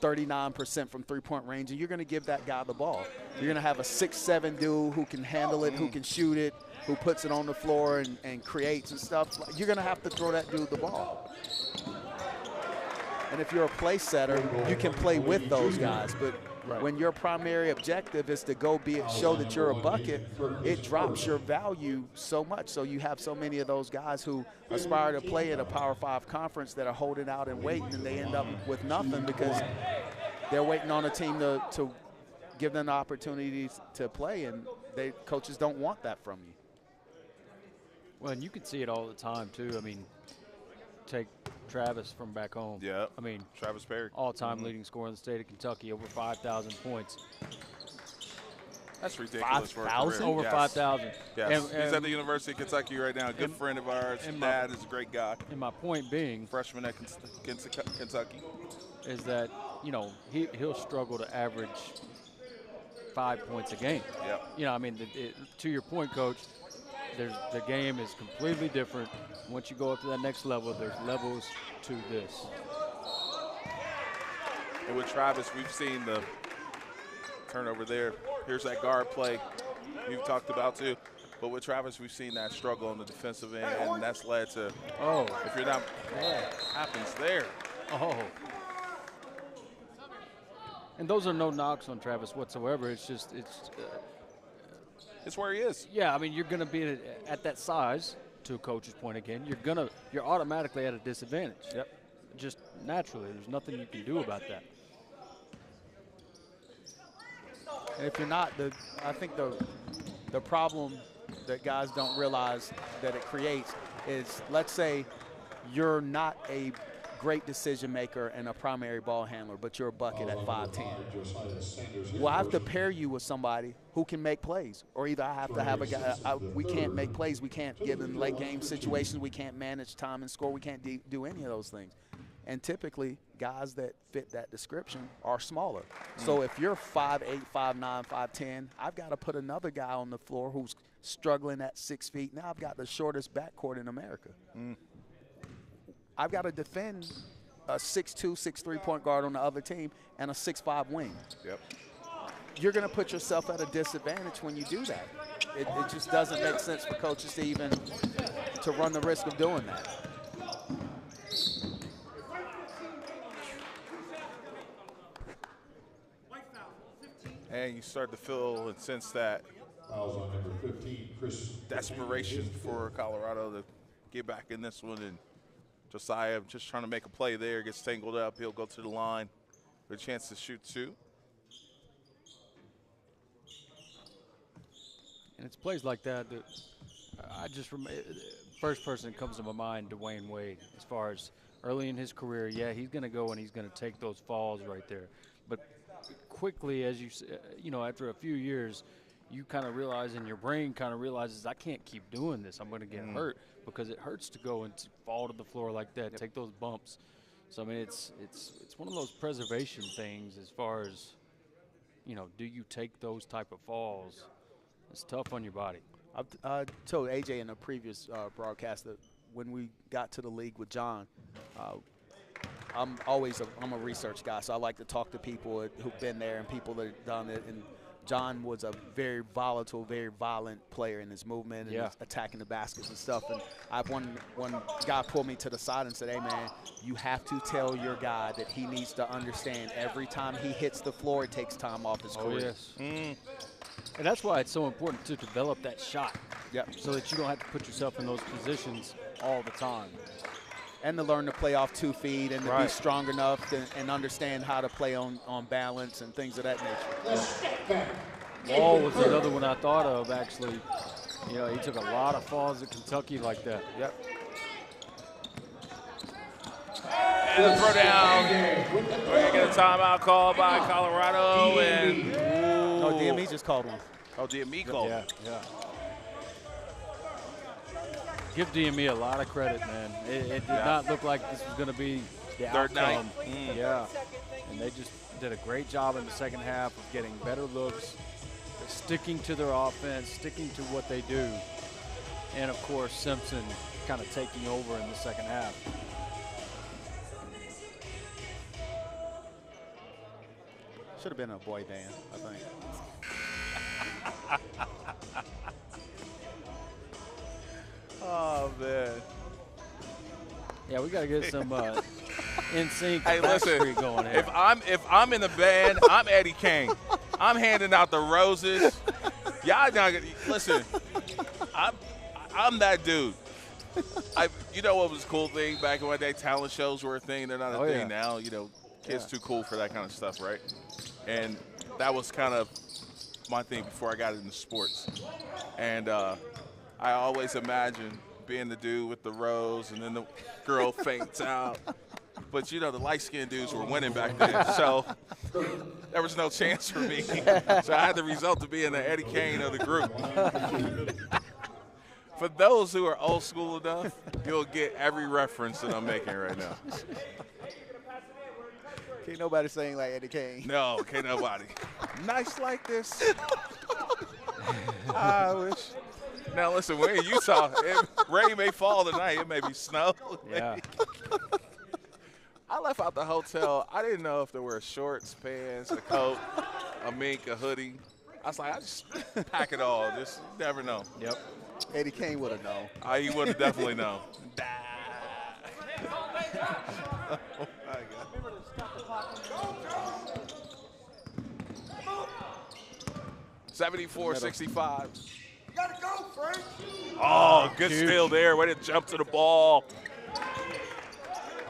39% from three-point range, and you're going to give that guy the ball. You're going to have a 6'7" dude who can handle it, who can shoot it, who puts it on the floor and creates and stuff. You're going to have to throw that dude the ball. And if you're a play setter, you can play with those guys. But when your primary objective is to go show that you're a bucket, it drops your value so much. So you have so many of those guys who aspire to play at a Power 5 conference that are holding out and waiting, and they end up with nothing because they're waiting on a team to give them the opportunities to play, and coaches don't want that from you. Well, and you can see it all the time, too. I mean, take Travis from back home. Yeah. I mean, Travis Perry. All-time leading scorer in the state of Kentucky, over 5,000 points. That's ridiculous for a career. Over 5,000. Yes. He's at the University of Kentucky right now. A good friend of ours. Dad is a great guy. And my point being, freshman at Kentucky, is that, you know, he'll struggle to average 5 points a game. Yep. You know, I mean, to your point, Coach, the game is completely different. Once you go up to that next level, there's levels to this. And with Travis, we've seen the turnover there. Here's that guard play you've talked about too. But with Travis, we've seen that struggle on the defensive end, and that's led to, if you're not, happens there. And those are no knocks on Travis whatsoever. It's just, it's where he is. Yeah, I mean, you're going to be at that size, to a coach's point again, you're automatically at a disadvantage. Yep. Just naturally. There's nothing you can do about that. And if you're not, I think the problem that guys don't realize that it creates is, let's say you're not a great decision maker and a primary ball handler, but you're a bucket at 5'10". Well, I have to pair you with somebody who can make plays, or either I have to have a guy. We can't make plays. We can't get in late game situations. We can't manage time and score. We can't do any of those things. And typically, guys that fit that description are smaller. So if you're 5'8", 5'9", 5'10", I've got to put another guy on the floor who's struggling at 6 feet. Now I've got the shortest backcourt in America. I've got to defend a 6'2", 6'3" point guard on the other team and a 6'5" wing. Yep. You're going to put yourself at a disadvantage when you do that. It just doesn't make sense for coaches to even to run the risk of doing that. And you start to feel and sense that desperation for Colorado to get back in this one. And Josiah just trying to make a play there, gets tangled up. He'll go to the line with a chance to shoot two. And it's plays like that that I just first person that comes to my mind, Dwayne Wade, as far as early in his career. Yeah, he's going to go and he's going to take those falls right there. But quickly, as you know, after a few years, you kind of realize, and your brain kind of realizes, I can't keep doing this. I'm going to get hurt, because it hurts to go and to fall to the floor like that, take those bumps. So I mean, it's one of those preservation things as far as, you know, do you take those type of falls? It's tough on your body. I told AJ in a previous broadcast that when we got to the league with John, I'm a research guy, so I like to talk to people who've been there and people that have done it. And John was a very volatile, very violent player in his movement and attacking the baskets and stuff. And I've one guy pulled me to the side and said, "Hey man, you have to tell your guy that he needs to understand every time he hits the floor, it takes time off his career." Yes. And that's why it's so important to develop that shot. So that you don't have to put yourself in those positions all the time. And to learn to play off 2 feet and to be strong enough and understand how to play on balance and things of that nature. Wall was another one I thought of, actually. You know, he took a lot of falls at Kentucky like that. And the throw down. We're going to get a timeout called by Colorado. And no, DME just called one. Oh, DME called. Yeah. Give DME a lot of credit, man. It did not look like this was going to be the Third night. outcome. Yeah, and they just did a great job in the second half of getting better looks, sticking to their offense, sticking to what they do, and of course Simpson kind of taking over in the second half. Should have been a boy band, I think. Oh man. Yeah, we got to get some NSYNC Hey, listen. Backstreet going here. If I'm in the band, I'm Eddie Kane. I'm handing out the roses. Y'all not gonna listen. I'm that dude. You know what was a cool thing back in my day? Talent shows were a thing. They're not a thing now. You know, kids too cool for that kind of stuff, right? And that was kind of my thing before I got into sports. And I always imagined being the dude with the rose, and then the girl faints out. But, you know, the light-skinned dudes were winning back then, so there was no chance for me. So I had the result of being the Eddie Kane of the group. For those who are old school enough, you'll get every reference that I'm making right now. Can't nobody sing like Eddie Kane. No, can't nobody. Nice like this. I wish. Now, listen, we're in Utah. Rain may fall tonight. It may be snow. Yeah. I left out the hotel. I didn't know if there were shorts, pants, a coat, a mink, a hoodie. I was like, I just pack it all. Just never know. Yep. Eddie Kane would have known. He would have definitely known. Oh, my God. 74-65. You gotta go, Frank. Oh, good steal there. Way to jump to the ball.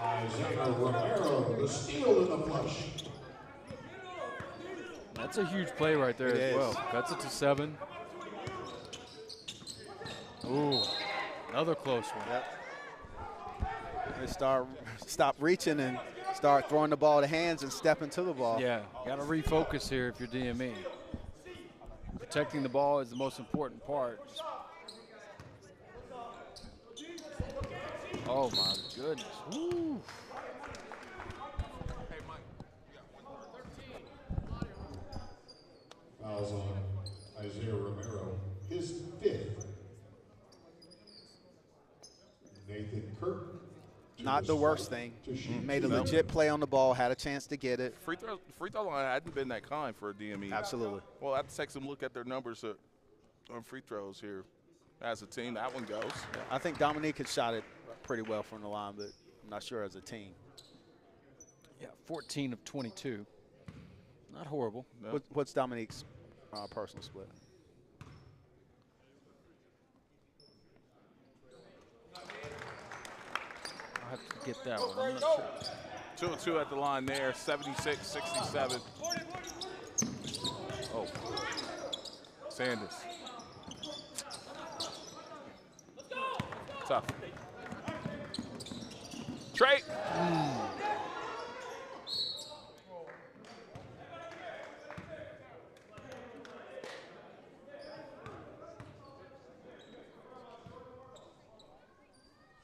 Isaiah Romero, the steal in the flush. That's a huge play right there as well. Cuts it to 7. Ooh, another close one. Yep. They stop reaching and start throwing the ball to hands and stepping to the ball. Yeah, got to refocus here if you're DME. Protecting the ball is the most important part. Oh my goodness. Woo. Fouls on Isaiah Romero, his 5th. Nathan Kirk. Not the worst thing. Made a legit play on the ball, had a chance to get it. Free throw line hadn't been that kind for a DME. Absolutely. Well, I have to take some look at their numbers on free throws here. As a team, that one goes. Yeah, I think Dominique had shot it pretty well from the line, but I'm not sure as a team. Yeah, 14 of 22. Not horrible. No. What's Dominique's personal split? I'll have to get that one. I'm not sure. 2 of 2 at the line there, 76-67. Oh, Sanders. Tough. Trey.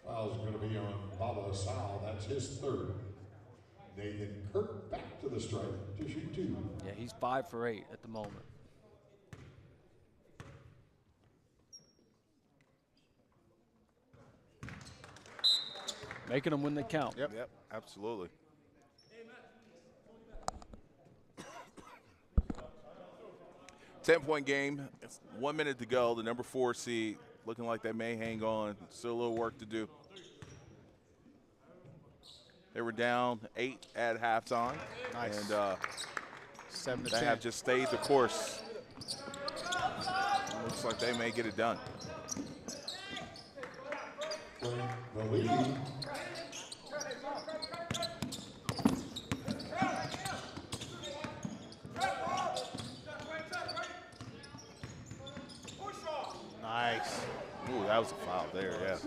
Foul's going to be on Baba Sal. That's his 3rd. Nathan Kirk back to the stripe to shoot 2. Yeah, he's 5 for 8 at the moment. Making them when they count. Yep, absolutely. Ten-point game. It's 1 minute to go. The number 4 seed looking like they may hang on. Still a little work to do. They were down 8 at halftime. Nice. And 7 to they 10. have just stayed the course. Looks like they may get it done. The lead. Nice. Ooh, that was a foul there, yeah.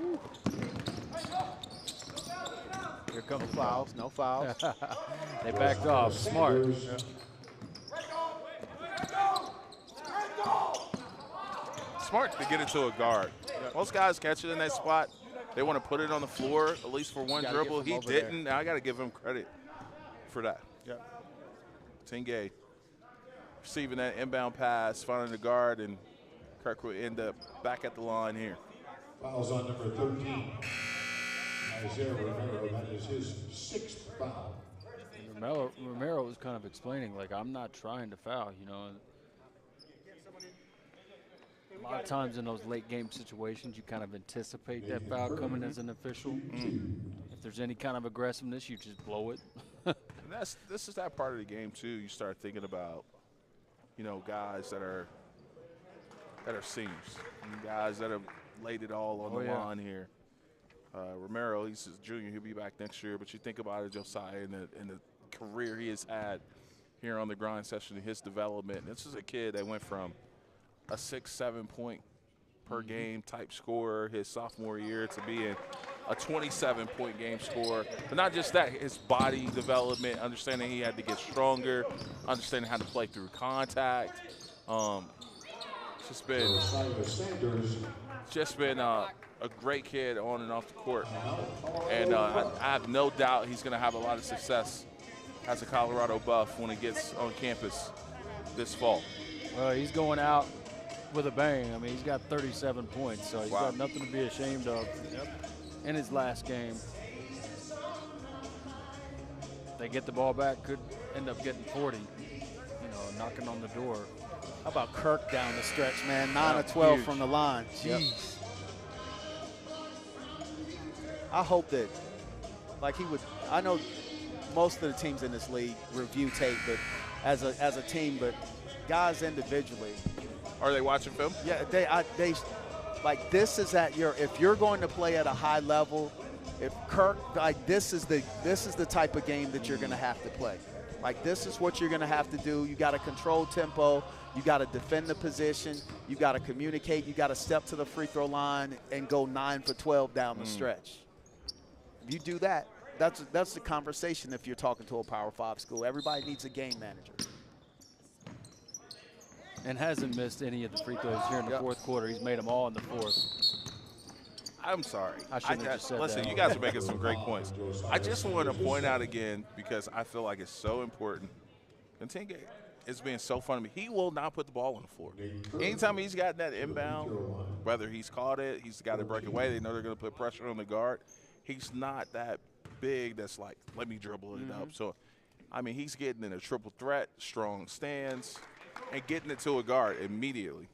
Here come the fouls. No fouls. They backed off. Smart. Yeah. Smart to get it to a guard. Most guys catch it in that spot. They want to put it on the floor, at least for one dribble. He didn't. I got to give him credit for that. Yep. Tingay receiving that inbound pass, finding the guard, and Kirk will end up back at the line here. Fouls on number 13. Isaiah Romero, that is his 6th foul. Romero was kind of explaining, like, I'm not trying to foul, you know. A lot of times in those late game situations, you kind of anticipate that foul coming as an official. If there's any kind of aggressiveness, you just blow it. And this is that part of the game too. You start thinking about, you know, guys that are seniors, and guys that have laid it all on the line here. Romero, he's a junior. He'll be back next year. But you think about it, Josiah, and the career he has had here on the grind session and his development. This is a kid that went from a 6-7 point per game type scorer his sophomore year to being a 27-point game scorer. But not just that, his body development, understanding he had to get stronger, understanding how to play through contact. It's just been a great kid on and off the court. And I have no doubt he's going to have a lot of success as a Colorado Buff when he gets on campus this fall. Well, he's going out with a bang. I mean, he's got 37 points, so he's got nothing to be ashamed of in his last game. They get the ball back, could end up getting 40, you know, knocking on the door. How about Kirk down the stretch, man? 9 of 12 huge. from the line. Jeez. I hope that, like he would, I know most of the teams in this league review tape, but as a team, but guys individually. Are they watching film? Yeah, they like this is at your, if you're going to play at a high level, if Kirk, like this is the type of game that you're going to have to play. Like this is what you're going to have to do. You got to control tempo. You got to defend the position. You got to communicate. You got to step to the free throw line and go 9 for 12 down the stretch. If you do that, that's the conversation if you're talking to a Power 5 school. Everybody needs a game manager. And hasn't missed any of the free throws here in the fourth quarter. He's made them all in the fourth. I'm sorry. I shouldn't have just said listen, that. you guys are making some great points. I just want to point out again, because I feel like it's so important. Tingay is being so fun to me. He will not put the ball on the floor. Anytime he's gotten that inbound, whether he's caught it, he's got to break away, they know they're going to put pressure on the guard. He's not that big that's like, let me dribble it up. So, I mean, he's getting in a triple threat, strong stance, and getting it to a guard immediately.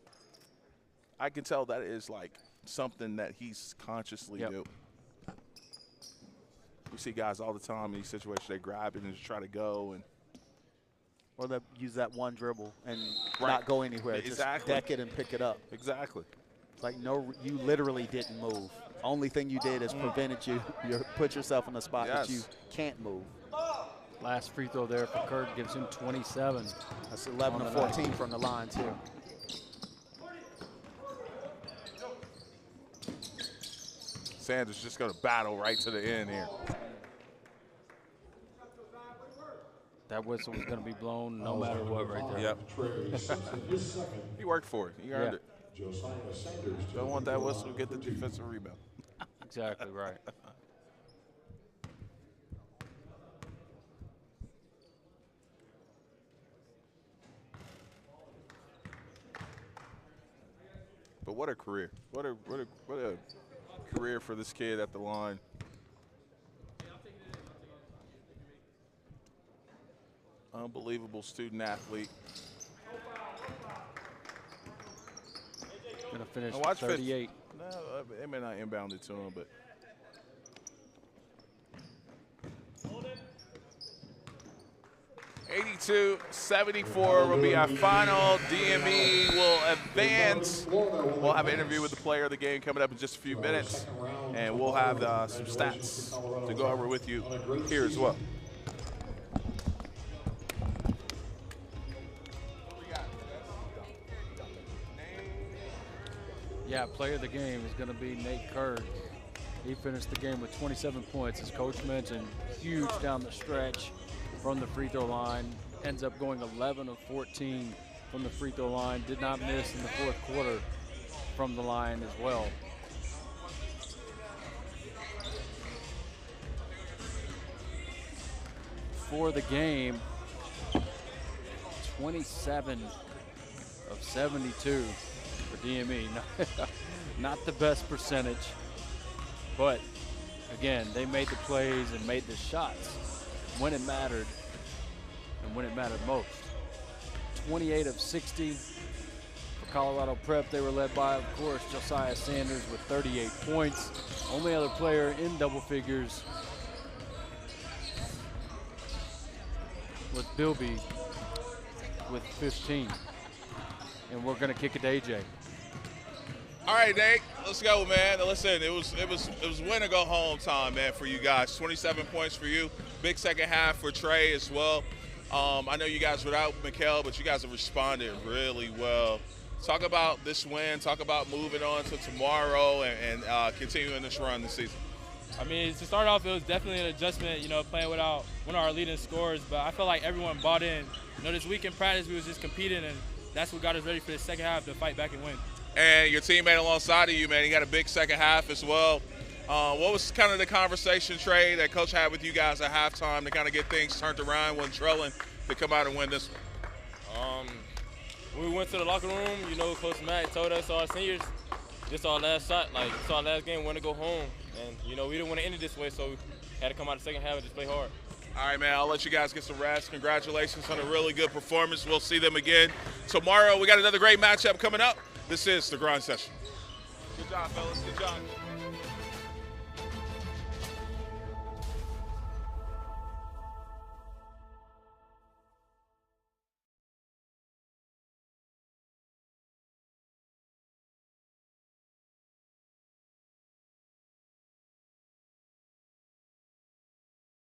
I can tell that is like something that he's consciously doing. We see guys all the time in these situations, they grab it and just try to go. Or they use that one dribble and not go anywhere. Just deck it and pick it up. Exactly. Like, no, you literally didn't move. Only thing you did is prevented you put yourself in a spot that you can't move. Last free throw there for Kirk gives him 27. That's 11 of 14 from the line, too. Sanders just going to battle right to the end here. That whistle was going to be blown no matter what right there. Yep. He worked for it. He earned it. Don't want that whistle to get the defensive rebound. Exactly right. But what a career. What a career for this kid at the line. Unbelievable student athlete. Gonna finish watch 38. No, they may not inbound it to him, but. $82-74 will be our final. DME will advance. We'll have an interview with the player of the game coming up in just a few minutes, and we'll have some stats to go over with you here as well. Yeah, player of the game is going to be Nate Kurd. He finished the game with 27 points. As Coach mentioned, huge down the stretch from the free throw line. Ends up going 11 of 14 from the free throw line. Did not miss in the fourth quarter from the line as well. for the game. 27 of 72 for DME. Not the best percentage, but again, they made the plays and made the shots when it mattered and when it mattered most. 28 of 60 for Colorado Prep. They were led by, of course, Josiah Sanders with 38 points. Only other player in double figures was Bilby with 15. And we're going to kick it to AJ. All right, Nate, let's go, man. Listen, it was win or go home time, man, for you guys. 27 points for you. Big second half for Trey as well. I know you guys were out, Mikal, but you guys have responded really well. Talk about this win. Talk about moving on to tomorrow and continuing this run this season. I mean, to start off, it was definitely an adjustment, you know, playing without one of our leading scorers. But I felt like everyone bought in. You know, this week in practice, we was just competing, and that's what got us ready for the second half to fight back and win. And your teammate alongside of you, man, he got a big second half as well. What was kind of the conversation, Trey, that Coach had with you guys at halftime to kind of get things turned around when trailing to come out and win this one? When we went to the locker room, you know, Coach Matt told us, our seniors, this our last shot. Like, this our last game, we want to go home. And, you know, we didn't want to end it this way, so we had to come out the second half and just play hard. All right, man, I'll let you guys get some rest. Congratulations on a really good performance. We'll see them again tomorrow. We got another great matchup coming up. This is The Grind Session. Good job, fellas. Good job.